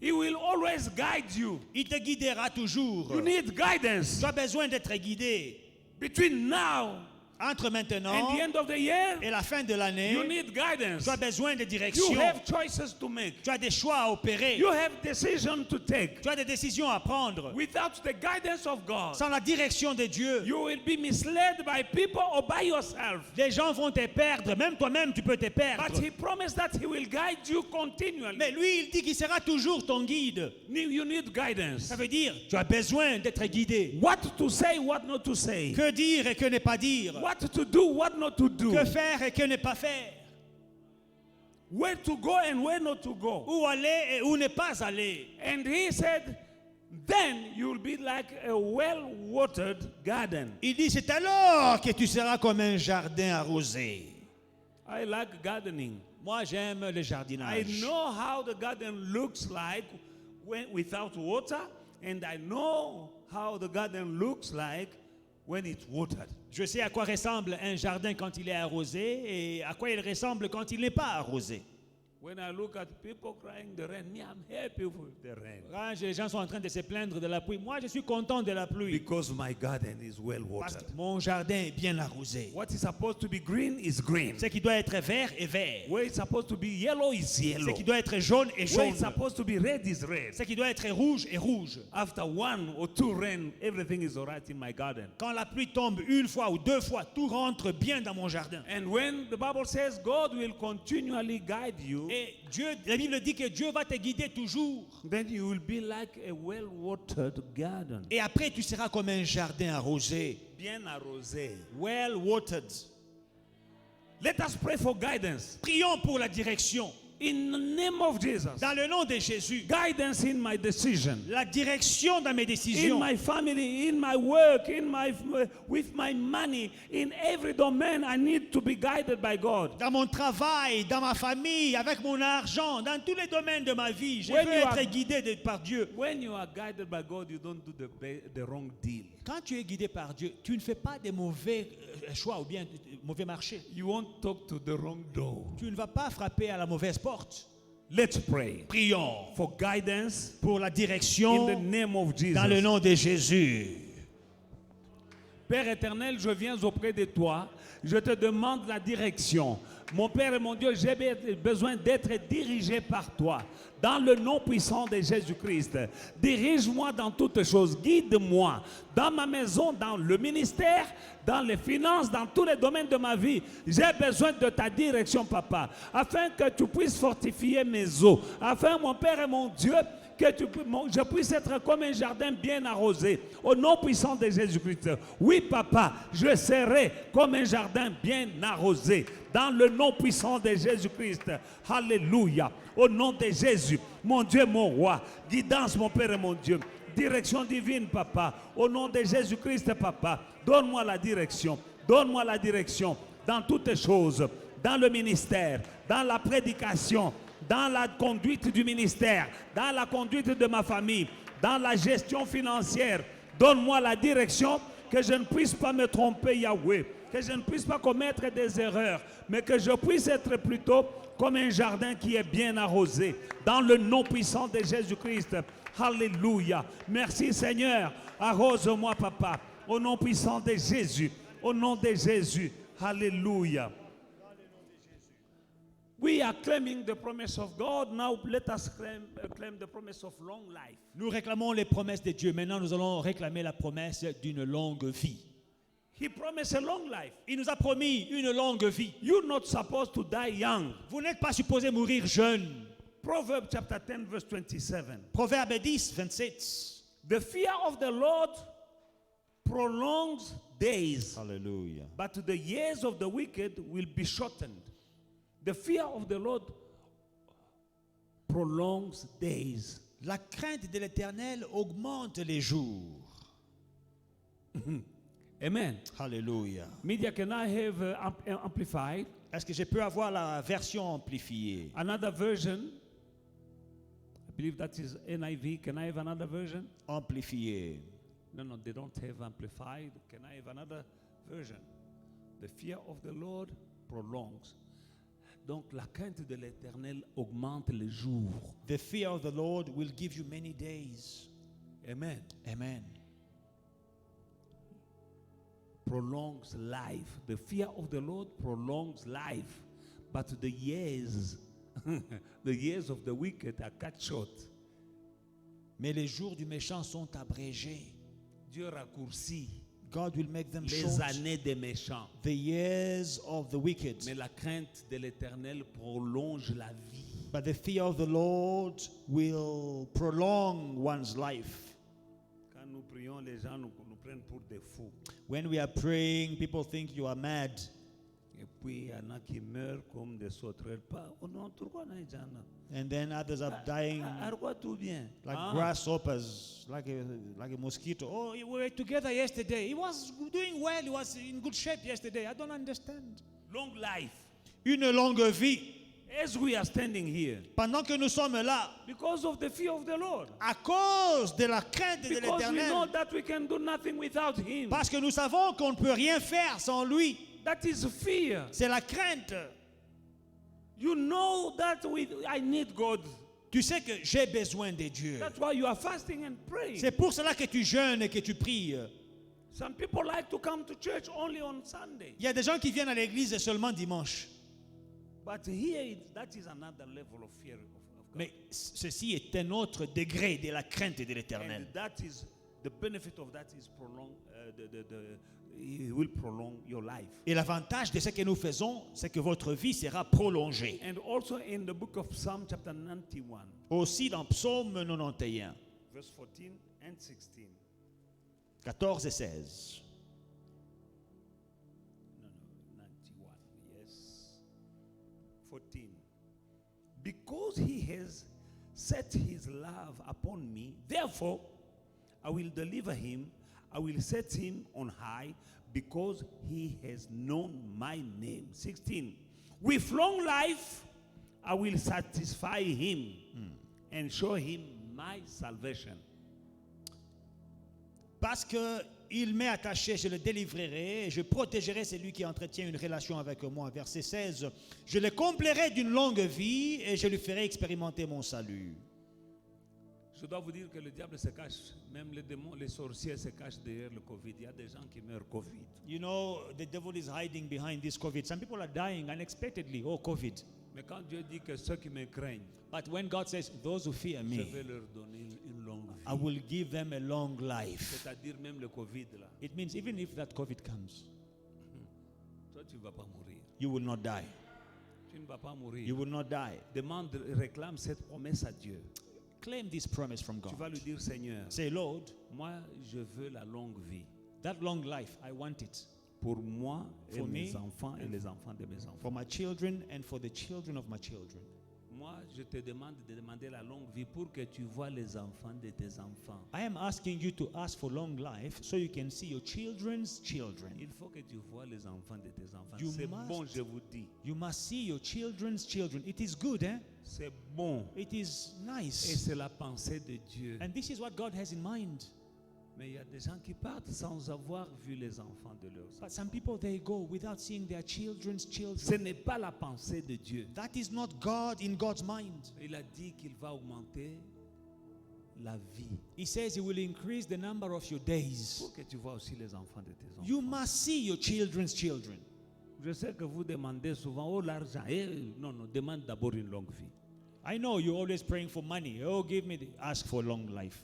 He will always guide you. Il te guidera toujours. You need guidance. Tu as besoin d'être guidé. Between now Entre maintenant and the end of the year, et la fin de l'année, you need guidance. tu as besoin de You direction. have choices to make. Tu as des choix à opérer. You have decisions to take. Tu as des décisions à prendre. Without the guidance of God, Sans la direction de Dieu, you will be misled by people or by yourself. les gens vont te perdre. Même toi-même, tu peux te perdre. But He promised that He will guide you continually. Mais lui, il dit qu'il sera toujours ton guide. You need guidance. Ça veut dire, tu as besoin d'être guidé. What to say, what not to say. Que dire et que ne pas dire. What to do, what not to do. Que faire et que ne pas faire. Where to go and where not to go. Où aller et où ne pas aller. And He said, then you will be like a well-watered garden. Il dit, c'est alors que tu seras comme un jardin arrosé. I like gardening. Moi, j'aime le I jardinage. know how the garden looks like without water, and I know how the garden looks like when it's watered. Je sais à quoi ressemble un jardin quand il est arrosé et à quoi il ressemble quand il n'est pas arrosé. When I look at people crying the rain, me, I'm happy with the rain. Quand les gens sont en train de se plaindre de la pluie, moi je suis content de la pluie. Because my garden is well Parce watered. que mon jardin est bien arrosé. What is supposed to be green is green. Ce qui doit être vert est vert. Where it's supposed to be yellow is Ce yellow. qui doit être jaune est Where jaune. it's supposed to be red is red. Ce qui doit être rouge est rouge. After one or two rain, everything is all right in my garden. Quand la pluie tombe une fois ou deux fois, tout rentre bien dans mon jardin. And when the Bible says God will continually guide you, Et Dieu, la Bible dit que Dieu va te guider toujours. then you will be like a well-watered garden. Et après, tu seras comme un jardin arrosé. Bien arrosé. Well watered. Let us pray for guidance. Prions pour la direction. In the name of Jesus. Dans le nom de Jésus. Guidance in my decision. La direction dans mes In décisions. my family, in my work, with my money, in every domain, I need to be guided by God. Dans mon travail, dans ma famille, avec mon argent, dans tous les domaines de ma vie, je When veux you être are- guidé par Dieu. When you are guided by God, you don't do the wrong deal. Quand tu es guidé par Dieu, tu ne fais pas des mauvais choix ou bien mauvais marchés. You won't talk to the wrong door. Tu ne vas pas frapper à la mauvaise porte. Let's pray Prions for guidance pour la in the direction name of Jesus. dans le nom de Jésus. Père éternel, je viens auprès de toi. Je te demande la direction. Mon Père et mon Dieu, j'ai besoin d'être dirigé par toi. Dans le nom puissant de Jésus-Christ. Dirige-moi dans toutes choses. Guide-moi dans ma maison, dans le ministère, dans les finances, dans tous les domaines de ma vie. J'ai besoin de ta direction, Papa, afin que tu puisses fortifier mes eaux. Afin, mon Père et mon Dieu, que je puisse être comme un jardin bien arrosé. Au nom puissant de Jésus-Christ. Oui, Papa, je serai comme un jardin bien arrosé. Dans le nom puissant de Jésus-Christ. Alléluia. Au nom de Jésus, mon Dieu, mon roi. Guidance, mon Père et mon Dieu. Direction divine, Papa. Au nom de Jésus-Christ, Papa. Donne-moi la direction. Donne-moi la direction dans toutes choses. Dans le ministère, dans la prédication, dans la conduite du ministère, dans la conduite de ma famille, dans la gestion financière. Donne-moi la direction, que je ne puisse pas me tromper, Yahweh, que je ne puisse pas commettre des erreurs, mais que je puisse être plutôt comme un jardin qui est bien arrosé, dans le nom puissant de Jésus-Christ. Alléluia. Merci Seigneur. Arrose-moi, Papa, au nom puissant de Jésus, au nom de Jésus. Hallelujah. We are claiming the promise of God. Now let us claim the promise of long life. Nous réclamons les promesses de Dieu. Maintenant, nous allons réclamer la promesse d'une longue vie. He promised a long life. Il nous a promis une longue vie. You're not supposed to die young. Vous n'êtes pas supposé mourir jeune. Proverbs chapter 10 verse 27. Proverbe 10, 27. The fear of the Lord prolongs days, Alléluia. but the years of the wicked will be shortened. The fear of the Lord prolongs days. La crainte de l'Éternel augmente les jours. Amen. Alléluia. Media, can I have amplified? Est-ce que je peux avoir la version amplifiée? Another version. I believe that is NIV. Can I have another version? Amplifiée. No, they don't have amplified. Can I have another version? The fear of the Lord prolongs. Donc la crainte de l'Éternel augmente les jours. The fear of the Lord will give you many days. Amen. Amen. Prolongs life. The fear of the Lord prolongs life. But the years, the years of the wicked are cut short. Mais les jours du méchant sont abrégés. Dieu raccourcit God will make them les short. années des méchants. The years of the wicked. Mais la crainte de l'Éternel prolonge la vie. But the fear of the Lord will prolong one's life. Quand nous prions, les gens nous prennent pour des fous. When we are praying, people think you are mad. Et puis il y en a qui meurent comme des sauterelles. Oh non, pourquoi on est And then others are dying là? Tout bien. like grasshoppers, like a mosquito. Oh, we were together yesterday. He was doing well. He was in good shape yesterday. I don't understand. Long life. Une longue vie. As we are standing here. Pendant que nous sommes là, Because of the fear of the Lord. à cause de la crainte de Because we know l'Éternel, that we can do nothing without Him. parce que nous savons qu'on ne peut rien faire sans lui. That is fear. C'est la crainte. You know that I need God. Tu sais que j'ai besoin de Dieu. That's why you are fasting and praying. C'est pour cela que tu jeûnes et que tu pries. Some people like to come to church only on Sunday. Il y a des gens qui viennent à l'église seulement dimanche. But here, that is another level of fear of God. Mais ceci est un autre degré de la crainte de l'Éternel. And that is the benefit of that is it will prolong your life. Et l'avantage de ce que nous faisons, c'est que votre vie sera prolongée. And also in the book of Psalm chapter 91, Aussi dans Psaume 91, verse 14 and 16. 14 et 16. No, 91, yes. 14. Because he has set his love upon me, therefore I will deliver him. I will set him on high because he has known my name. 16. With long life I will satisfy him and show him my salvation. Parce qu'il m'est attaché, je le délivrerai et je protégerai celui qui entretient une relation avec moi. Verset 16. Je le comblerai d'une longue vie et je lui ferai expérimenter mon salut. Je dois vous dire que le diable se cache, même les démons, les sorciers se cachent derrière le Covid. Il y a des gens qui meurent Covid. You know, the devil is hiding behind this COVID. Some people are dying unexpectedly. Oh, COVID. Mais quand Dieu dit que ceux qui me craignent, But when God says, those who fear je me, vais leur donner une longue vie. I will give them a long life. C'est-à-dire même le Covid là. It means even if that COVID comes, Toi tu ne vas pas mourir. you will not die. Tu ne vas pas mourir. You will not die. Demande, réclame cette promesse à Dieu. Claim this promise from Tu vas God. lui dire, Seigneur, Say, Lord, moi je veux la longue vie. that long life, I want it Pour moi et For mes me enfants et les enfants de mes enfants. for my children and for the children of my children. Moi, je te demande de demander la longue vie pour que tu vois les enfants de tes enfants. I am asking you to ask for long life so you can see your children's children. Il faut que tu vois les enfants de tes enfants. You C'est must. bon, je vous dis. You must see your children's children. It is good, eh? C'est bon. It is Et nice. c'est la pensée de Dieu. And this is what God has in mind. Mais il y a des gens qui partent sans avoir vu les enfants de leurs enfants. But some people, they go without seeing their children's Ce children. n'est pas la pensée de Dieu. That is not God in God's mind. Il a dit qu'il va augmenter la vie. He says He will increase the number of your days. Pour que tu vois aussi les enfants de tes enfants. You must see your children's children. Je sais que vous demandez souvent, oh l'argent. Non, non, demande d'abord une longue vie. I know you're always praying for money. Oh, ask for long life.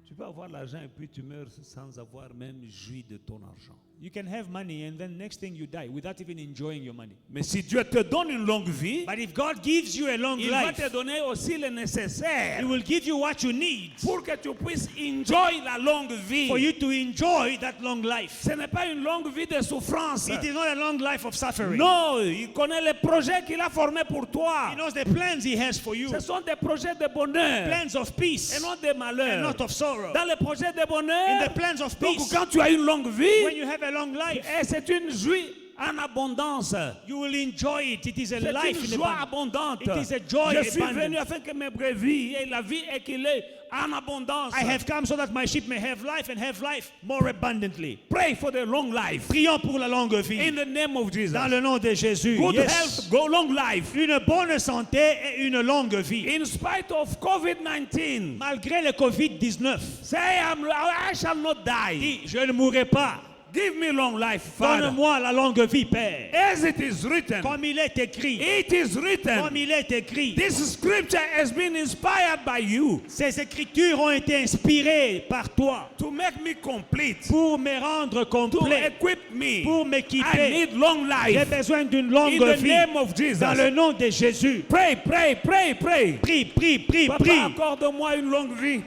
Tu peux avoir l'argent et puis tu meurs sans avoir même joui de ton argent. You can have money and then next thing you die without even enjoying your money. Mais si Dieu te donne une longue vie, But if God gives you a long il va life, te donner aussi le nécessaire He will give you what you need pour que tu puisses enjoy la longue vie. for you to enjoy that long life. Ce n'est pas une longue vie de souffrance. It is not a long life of suffering. Non, il connaît les projets qu'il a formés pour toi. He knows the plans He has for you. Ce sont des projets de bonheur Plans of peace et non de and malheur. not of sorrow. Dans les projets de In bonheur, the plans of donc peace, quand tu as une longue vie, when you have a long life, et c'est une joie en abondance. you will enjoy it. It is a C'est life une in joie abundance. abondante. It is a joy Je suis abundant. venu afin que mes brebis aient la vie et qu'il ait en abondance. I have come so that my sheep may have life and have life more abundantly. Pray for the long life. Prions pour la longue vie. In the name of Jesus. Dans le nom de Jésus. Good Yes. health, go long life. Une bonne santé et une longue vie. In spite of COVID-19, Malgré le Covid-19, say I shall not die. dis, je ne mourrai pas. Give me long life, Father. Donne-moi la longue vie, Père. As it is written. Comme il est écrit. It is written. Comme il est écrit. This scripture has been inspired by you Ces écritures ont été inspirées par toi to make me complete, pour me rendre to complet, equip me. pour I m'équiper. need long J'ai life. besoin d'une In longue the vie. name of Jesus. Dans le nom de Jésus. Pray, pray, pray, pray. Prie, prie, prie, Papa, prie. accorde-moi une longue vie.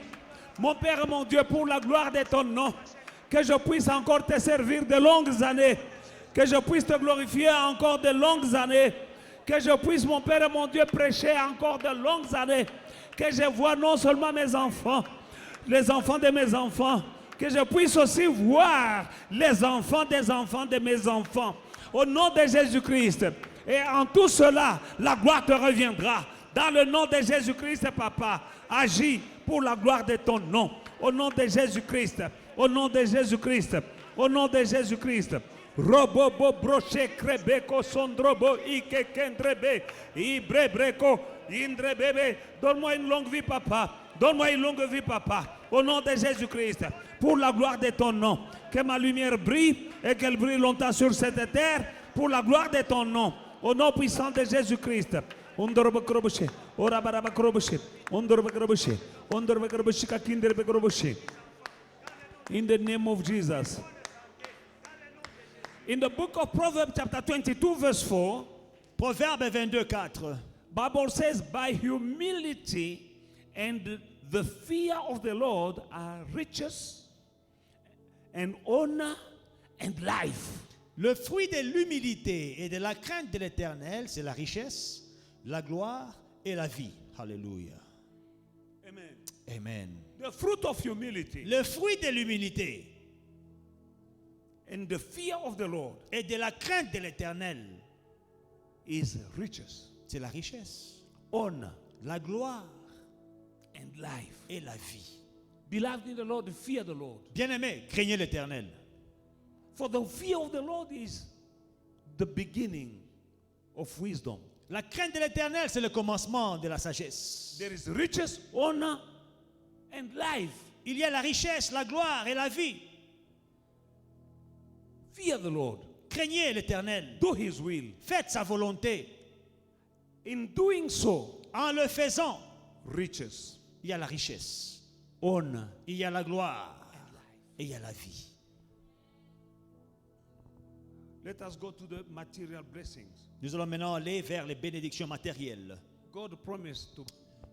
Mon Père et mon Dieu, pour la gloire de ton nom, que je puisse encore te servir de longues années, que je puisse te glorifier encore de longues années, que je puisse, mon Père et mon Dieu, prêcher encore de longues années, que je vois non seulement mes enfants, les enfants de mes enfants, que je puisse aussi voir les enfants de mes enfants. Au nom de Jésus-Christ. Et en tout cela, la gloire te reviendra. Dans le nom de Jésus-Christ, Papa, agis pour la gloire de ton nom. Au nom de Jésus-Christ. Au nom de Jésus-Christ. Au nom de Jésus-Christ. Robobo broche krebeko sondrobo ike kendrebe ibrebreko indrebebe. Donne-moi une longue vie, Papa. Donne-moi une longue vie, Papa. Au nom de Jésus-Christ. Pour la gloire de ton nom. Que ma lumière brille et qu'elle brille longtemps sur cette terre. Pour la gloire de ton nom. Au nom puissant de Jésus-Christ. Ondorobo kroboshe. Orabaraba kroboshe. Ondorobo kroboshe. Ondorobo kroboshe kakindrebe kroboshe. In the name of Jesus. In the book of Proverbs chapter 22 verse 4, Proverbe 22:4. Bible says, by humility and the fear of the Lord are riches and honor and life. Le fruit de l'humilité et de la crainte de l'Éternel, c'est la richesse, la gloire et la vie. Alléluia. Amen. Amen. The fruit of humility Le fruit de l'humilité and the fear of the Lord et de la crainte de l'Éternel, is riches, c'est la richesse, honor, la gloire and life. et la vie. Beloved in the Lord, fear the Lord. Bien-aimés, craignez l'Éternel. For the fear of the Lord is the beginning of wisdom. La crainte de l'Éternel, c'est le commencement de la sagesse. There is riches, honor, and life. Il y a la richesse, la gloire et la vie. Fear the Lord. Craignez l'Éternel. Do His will. Faites sa volonté. In doing so, En le faisant, riches, il y a la richesse, honor, il y a la gloire et il y a la vie. let us go to the material blessings. Nous allons maintenant aller vers les bénédictions matérielles. God promised to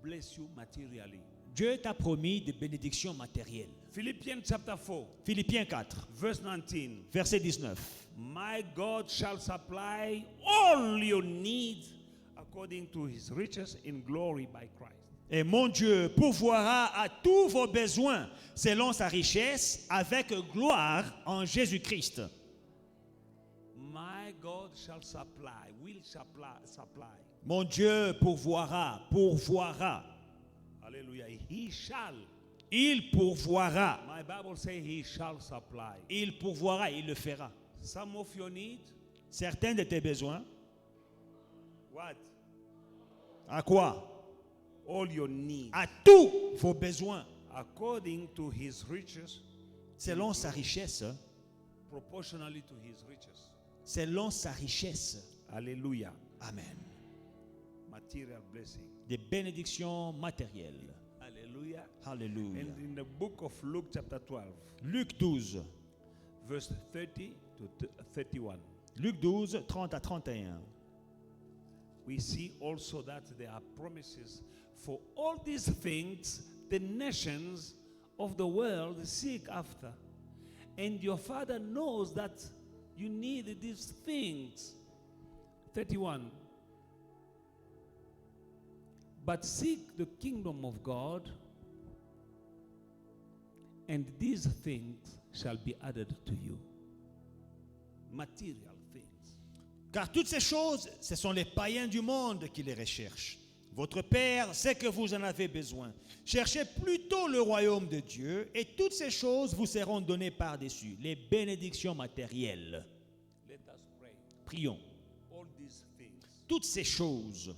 bless you materially. Dieu t'a promis des bénédictions matérielles. Philippians chapter 4, Philippiens 4, verse 19. verset 19. My God shall supply all your needs according to His riches in glory by Christ. Et mon Dieu pourvoira à tous vos besoins selon sa richesse avec gloire en Jésus-Christ. My God shall supply, will supply. Mon Dieu pourvoira. Hallelujah. He shall. Il pourvoira. My Bible says He shall supply. Il pourvoira, il le fera. Some of your needs, Certains de tes besoins, what? à quoi? All your needs, À tous vos besoins, according to His riches, selon sa richesse, proportionally to His riches. selon sa richesse. Alléluia. Amen. Material blessing. Des bénédictions matérielles. Hallelujah. Alléluia. And in the book of Luke chapter 12, Luc 12. verse 30 to 31, Luc 12, 30 à 31. we see also that there are promises for all these things the nations of the world seek after. And your Father knows that you need these things. 31. But seek the kingdom of God, and these things shall be added to you. Material things. Car toutes ces choses, ce sont les païens du monde qui les recherchent. Votre Père sait que vous en avez besoin. Cherchez plutôt le royaume de Dieu et toutes ces choses vous seront données par-dessus. Les bénédictions matérielles. Let us pray. Prions. All these things. Toutes ces choses.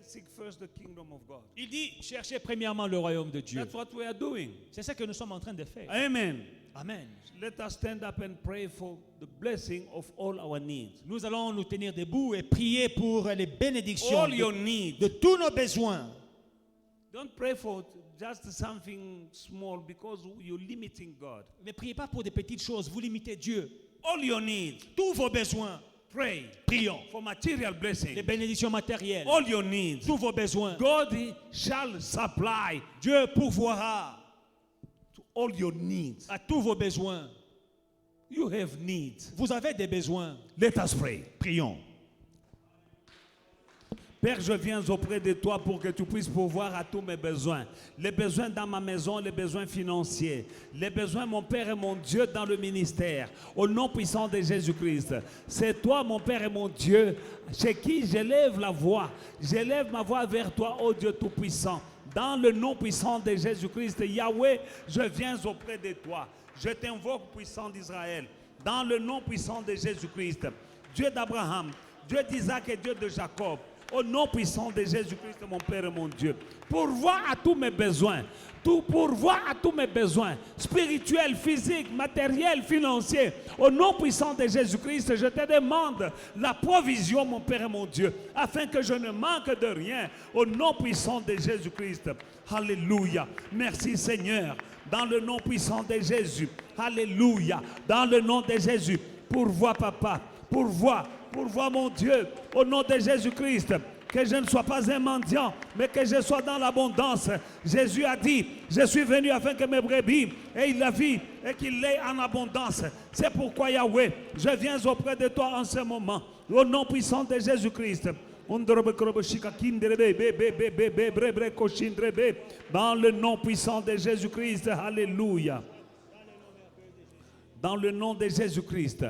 Seek first the kingdom of God. Il dit, cherchez premièrement le royaume de Dieu. That's what we are doing. C'est ça que nous sommes en train de faire. Amen. Amen. Let us stand up and pray for the blessing of all our needs. Nous allons nous tenir debout et prier pour les bénédictions All your needs. de tous nos besoins. Don't pray for just something small because you're limiting God. Ne priez pas pour des petites choses, vous limitez Dieu. All your needs. Tous vos besoins, Pray prions. for material Les blessing. bénédictions matérielles, All your needs. tous vos besoins. God shall supply Dieu pourvoira to all your needs. à tous vos besoins. You have needs. Vous avez des besoins. Let us pray. Prions. Père, je viens auprès de toi pour que tu puisses pourvoir à tous mes besoins. Les besoins dans ma maison, les besoins financiers. Les besoins, mon Père et mon Dieu, dans le ministère. Au nom puissant de Jésus-Christ. C'est toi, mon Père et mon Dieu, chez qui j'élève la voix. J'élève ma voix vers toi, ô Dieu Tout-Puissant. Dans le nom puissant de Jésus-Christ, Yahweh, je viens auprès de toi. Je t'invoque, puissant d'Israël. Dans le nom puissant de Jésus-Christ. Dieu d'Abraham, Dieu d'Isaac et Dieu de Jacob. Au nom puissant de Jésus-Christ, mon Père et mon Dieu, pourvois à tous mes besoins, pourvois à tous mes besoins, spirituels, physiques, matériels, financiers. Au nom puissant de Jésus-Christ, je te demande la provision, mon Père et mon Dieu, afin que je ne manque de rien. Au nom puissant de Jésus-Christ. Alléluia. Merci Seigneur. Dans le nom puissant de Jésus. Alléluia. Dans le nom de Jésus. Pourvois, Papa. Pourvois mon Dieu, au nom de Jésus-Christ, que je ne sois pas un mendiant, mais que je sois dans l'abondance. Jésus a dit, je suis venu afin que mes brebis aient la vie et qu'ils l'aient en abondance. C'est pourquoi, Yahweh, je viens auprès de toi en ce moment, au nom puissant de Jésus-Christ. Dans le nom puissant de Jésus-Christ, alléluia. Dans le nom de Jésus-Christ.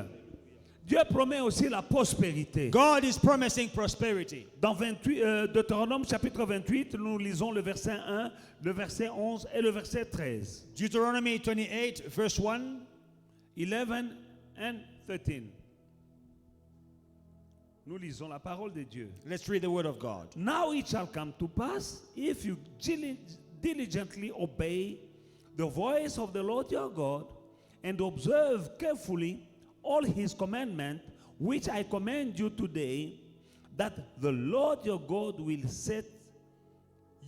Dieu promet aussi la prospérité. God is promising prosperity. Dans Deutéronome chapitre 28, nous lisons le verset 1, le verset 11 et le verset 13. Deuteronomy 28, verse 1. 11 and 13. Nous lisons la parole de Dieu. Let's read the word of God. Now it shall come to pass, if you diligently obey the voice of the Lord your God, and observe carefully all his commandments, which I command you today, that the Lord your God will set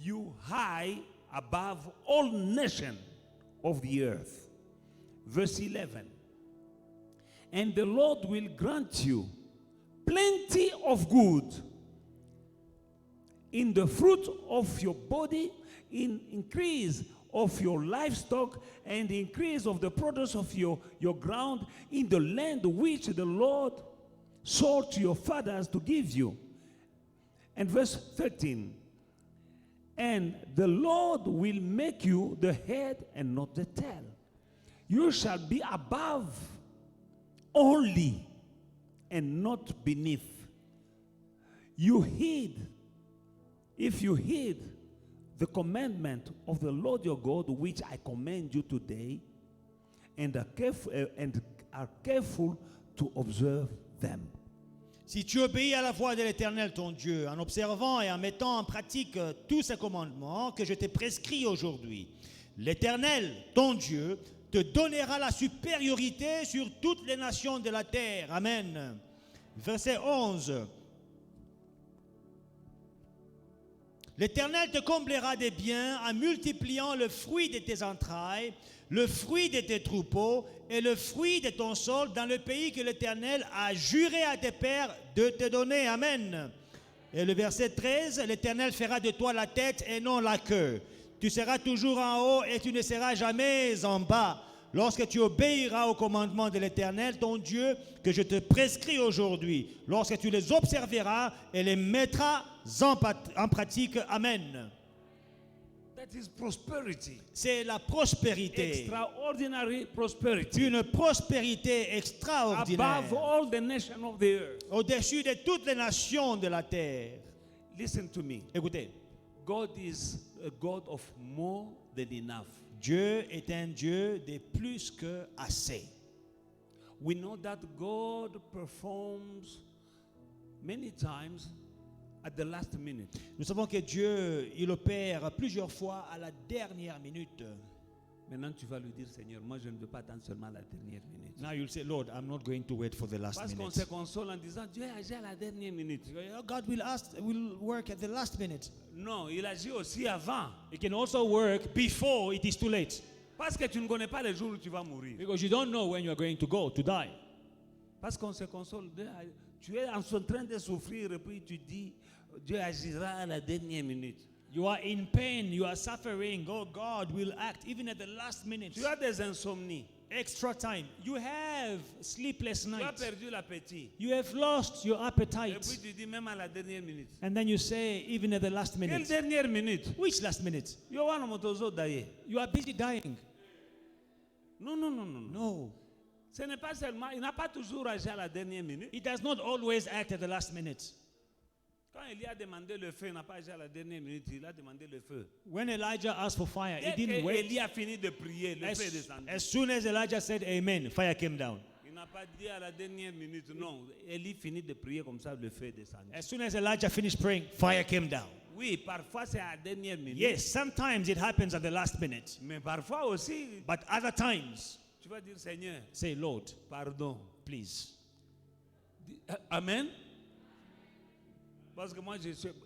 you high above all nations of the earth. Verse 11. And the Lord will grant you plenty of good in the fruit of your body, in increase of your livestock, and the increase of the produce of your ground, in the land which the Lord swore to your fathers to give you. And verse 13. And the Lord will make you the head and not the tail. You shall be above only and not beneath. If you heed the commandment of the Lord your God, which I command you today, and are careful to observe them. Si tu obéis à la voix de l'Éternel ton Dieu, en observant et en mettant en pratique tous ces commandements que je t'ai prescrits aujourd'hui, l'Éternel ton Dieu te donnera la supériorité sur toutes les nations de la terre. Amen. Verset 11. L'Éternel te comblera des biens en multipliant le fruit de tes entrailles, le fruit de tes troupeaux et le fruit de ton sol dans le pays que l'Éternel a juré à tes pères de te donner. Amen. Et le verset 13, l'Éternel fera de toi la tête et non la queue. Tu seras toujours en haut et tu ne seras jamais en bas. Lorsque tu obéiras aux commandements de l'Éternel, ton Dieu, que je te prescris aujourd'hui, lorsque tu les observeras et les mettras en pratique. Amen. That is prosperity. C'est la prospérité. Extraordinary prosperity. Une prospérité extraordinaire. Above all the nations of the earth. Au-dessus de toutes les nations de la terre. Listen to me. Écoutez, God is a God of more than enough. Dieu est un Dieu de plus que assez. We know that God performs many times at the last minute. Nous savons que Dieu, il opère plusieurs fois à la dernière minute. Maintenant, tu vas lui dire, Seigneur, moi je ne veux pas attendre seulement la dernière minute. Now you'll say, Lord, I'm not going to wait for the last Parce qu'on minute. se console en disant, Dieu agit à la dernière minute. God will work at the last minute. Non, il agit aussi avant. It can also work before it is too late. Parce que tu ne connais pas le jour où tu vas mourir. Because you don't know when you are going to go, to die. Parce qu'on se console, tu es en train de souffrir et puis tu dis, Dieu agira à la dernière minute. You are in pain, you are suffering. Oh, God will act even at the last minute. Tu as des insomnies. Extra time. You have sleepless Tu as nights. perdu l'appétit. You have lost your Et appetite. puis tu dis même à la dernière minute. And then you say, even at the last Quelle minute. dernière minute? Which last minute? Yo wana motozo daye. You are busy dying. Non, non, non, non. No. Ce n'est pas seulement, il n'a pas toujours agi à la dernière minute. It does not always act at the last minute. Quand Élie a demandé le feu, il n'a pas agi à la dernière minute, il a demandé le feu. When Elijah asked for fire, he Dès didn't que wait. Élie a fini de prier, le feu est descendu. As soon as Elijah said amen, fire came down. Il n'a pas dit à la dernière minute, non. Élie finit de prier comme ça, le feu est descendu. As soon as Elijah finished praying, fire came down. Oui, parfois c'est à la dernière minute. Yes, sometimes it happens at the last minute. Mais parfois aussi, But other times, tu vas dire, Seigneur, say, Lord, pardon. please. Amen. Parce que moi,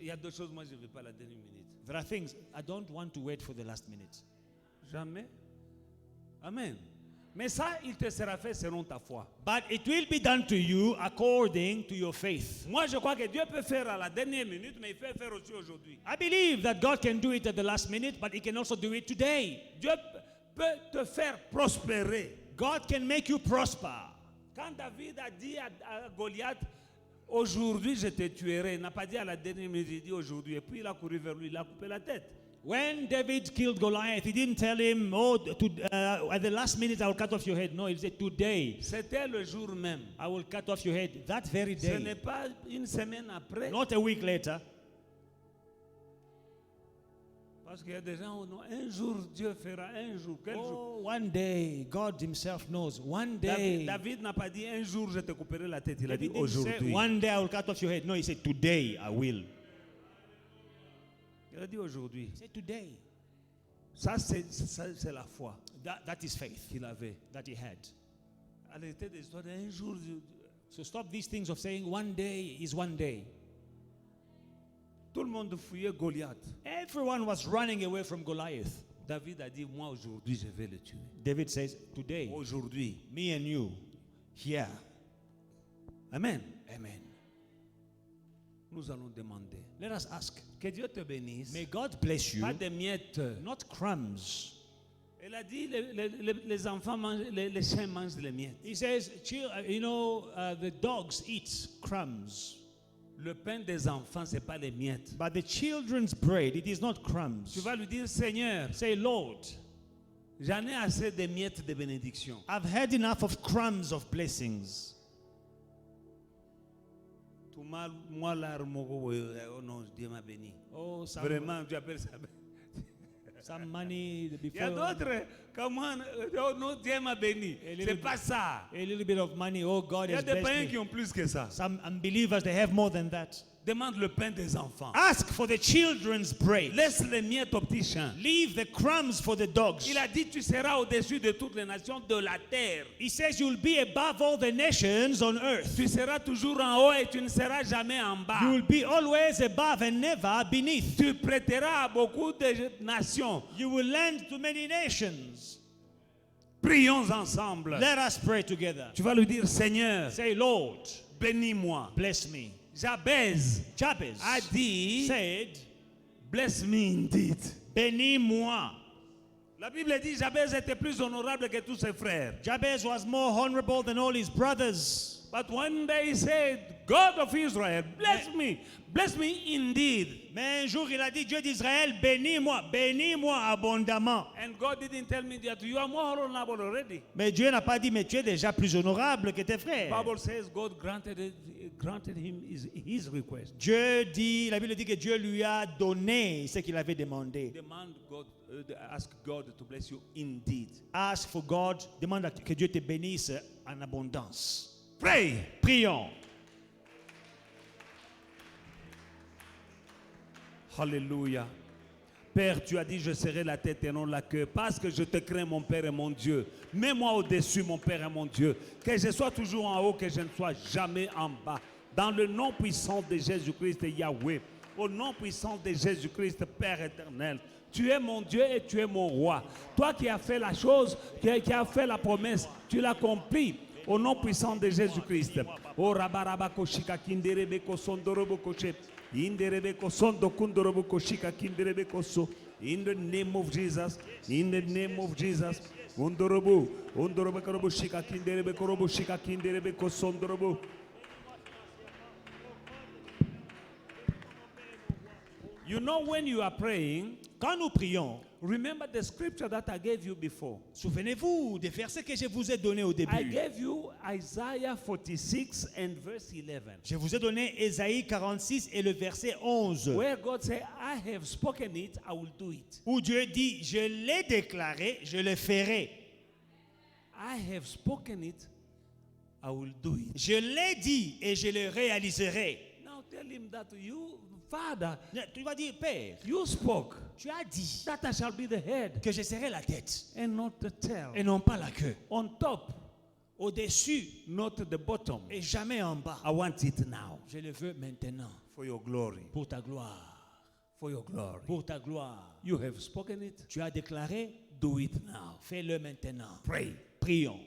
il y a deux choses, moi je ne veux pas la dernière minute. There are things I don't want to wait for the last minute. Jamais. Amen. Mais ça, il te sera fait selon ta foi. But it will be done to you according to your faith. Moi, je crois que Dieu peut faire à la dernière minute, mais il peut faire aussi aujourd'hui. I believe that God can do it at the last minute, but He can also do it today. Dieu peut te faire prospérer. God can make you prosper. Quand David a dit à Goliath, aujourd'hui je te tuerai, il n'a pas dit à la dernière minute, il dit aujourd'hui. Et puis il a couru vers lui, il a coupé la tête. When David killed Goliath, he didn't tell him, oh, at the last minute I will cut off your head. No, he said, today C'était le jour même. I will cut off your head. That very Ce n'est day. pas une semaine après. Not a week later. Parce qu'il y a des gens où non, un jour Dieu fera, un jour, quel jour. Oh, one day, God Himself knows. One day. David n'a pas dit un jour je te couperai la tête, il a dit David didn't say, aujourd'hui. one day I will cut off your head. No, he said, today I will. Il a dit aujourd'hui. He said, today. Ça, c'est la foi That is faith qu'il avait. that he had. Elle était des histoires d'un jour. So stop these things of saying one day is one day. Tout le monde fouillait Goliath. Everyone was running away from Goliath. David a dit, moi aujourd'hui je vais le tuer. David says, today, Aujourd'hui. me and you, here. Amen. Amen. Nous allons demander. Let us ask. Que Dieu te bénisse. May God bless you, Pas de miettes. not crumbs. Elle a dit, les enfants mangent, les chiens mangent les miettes. He says, the dogs eat crumbs. Le pain des enfants, ce n'est pas les miettes. But the children's bread, it is not Tu crumbs. vas lui dire, Seigneur, Say, Lord, j'en ai assez de miettes de bénédiction. I've had enough of crumbs of blessings. Tout mal, moi, là, oh non, Dieu m'a béni. Oh, Vraiment, tu appelles ça. some money Il y a before. d'autres, comment, oh non, Dieu m'a béni. C'est pas ça. A little bit of money. Oh, God Il y a has des blessed païens me. qui ont plus que ça. Some unbelievers, they have more than that. Demande le pain des enfants. Ask for the children's bread. Laisse les miettes aux petits chiens. Leave the crumbs for the dogs. Il a dit, tu seras au-dessus de toutes les nations de la terre. He says you'll be above all the nations on earth. Tu seras toujours en haut et tu ne seras jamais en bas. You will be always above and never beneath. Tu prêteras à beaucoup de nations. You will lend to many nations. Prions ensemble. Let us pray together. Tu vas lui dire, Seigneur, Say, Lord, bénis-moi. bless me. Jabez Jabez a dit, said, bless me indeed. bénis-moi. La Bible dit, Jabez était plus honorable que tous ses frères. Jabez was more honorable than all his brothers. But one day he said, God of Israel, bless me indeed. Mais un jour, il a dit, Dieu d'Israël, bénis-moi abondamment. And God didn't tell me that you are more honorable already. Mais Dieu n'a pas dit, mais tu es déjà plus honorable que tes frères. Bible says God granted him his request. La Bible dit que Dieu lui a donné ce qu'il avait demandé. Ask God to bless you indeed. Ask for God, demande que Dieu te bénisse en abondance. Pray. Prions. Alléluia. Père, tu as dit, je serai la tête et non la queue, parce que je te crains, mon Père et mon Dieu. Mets-moi au-dessus, mon Père et mon Dieu. Que je sois toujours en haut, que je ne sois jamais en bas. Dans le nom puissant de Jésus-Christ, Yahweh. Au nom puissant de Jésus-Christ, Père éternel. Tu es mon Dieu et tu es mon roi. Toi qui as fait la chose, qui as fait la promesse, tu l'as accompli. Au nom puissant de Jésus-Christ. Oh rabarabako shika kinderebe kosondorobo koche. Inderebe kosondo kundorobo koshika kinderebe koso. In the name of Jesus. In the name of Jesus. Undorobo korobo shika kinderebe korobo shika kinderebe kosondorobo. You know when you are praying, quand nous prions, remember the scripture that I gave you before. Souvenez-vous des versets que je vous ai donnés au début. I gave you Isaiah 46 and verse 11. Je vous ai donné Ésaïe 46 et le verset 11. Where God said, I have spoken it, I will do it. Où Dieu dit, je l'ai déclaré, je le ferai. I have spoken it, I will do it. Je l'ai dit et je le réaliserai. Now tell him that you, Father, Tu vas dire, Père, you spoke tu as dit that I shall be the head que je serai la tête and not the tail. et non pas la queue. On top, Au-dessus not the bottom. et jamais en bas. I want it now. Je le veux maintenant. For your glory. Pour ta gloire. For your glory. Pour ta gloire. You have spoken it. Tu as déclaré, Do it now. fais-le maintenant. Pray. Prions.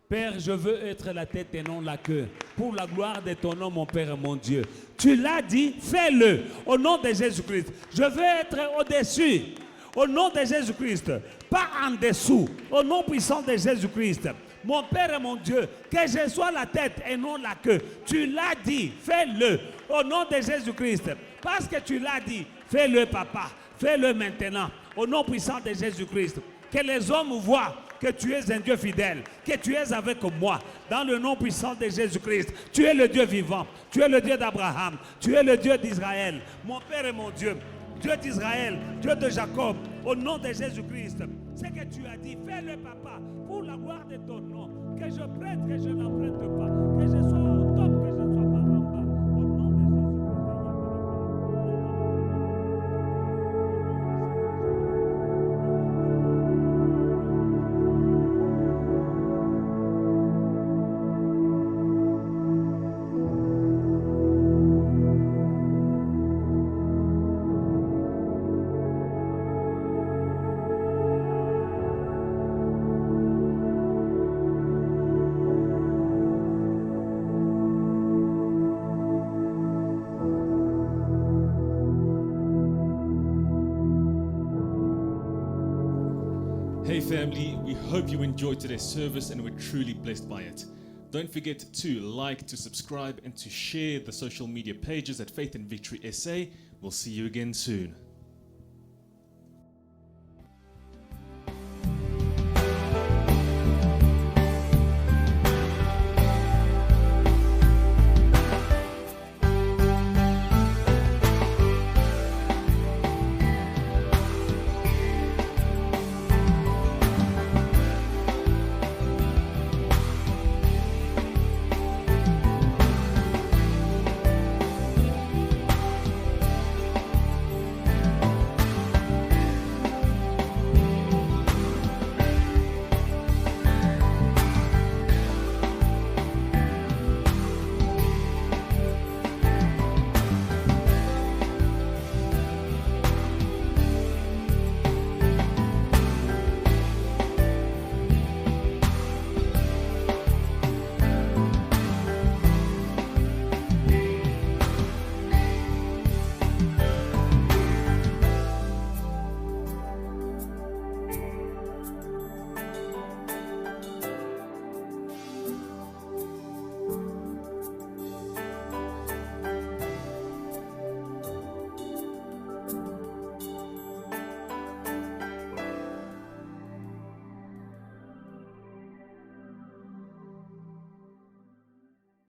Père, je veux être la tête et non la queue. Pour la gloire de ton nom, mon Père et mon Dieu. Tu l'as dit, fais-le. Au nom de Jésus-Christ. Je veux être au-dessus. Au nom de Jésus-Christ. Pas en dessous. Au nom puissant de Jésus-Christ. Mon Père et mon Dieu, que je sois la tête et non la queue. Tu l'as dit, fais-le. Au nom de Jésus-Christ. Parce que tu l'as dit, fais-le, Papa. Fais-le maintenant. Au nom puissant de Jésus-Christ. Que les hommes voient que tu es un Dieu fidèle, que tu es avec moi, dans le nom puissant de Jésus-Christ. Tu es le Dieu vivant, tu es le Dieu d'Abraham, tu es le Dieu d'Israël, mon Père et mon Dieu, Dieu d'Israël, Dieu de Jacob, au nom de Jésus-Christ. Ce que tu as dit, fais-le, Papa, pour la gloire de ton nom, que je prête, que je n'emprunte pas, que je sois au top, que je ne sois pas en bas, au nom de Jésus-Christ. Hey family, we hope you enjoyed today's service and were truly blessed by it. Don't forget to like, to subscribe and to share the social media pages at Faith and Victory SA. We'll see you again soon.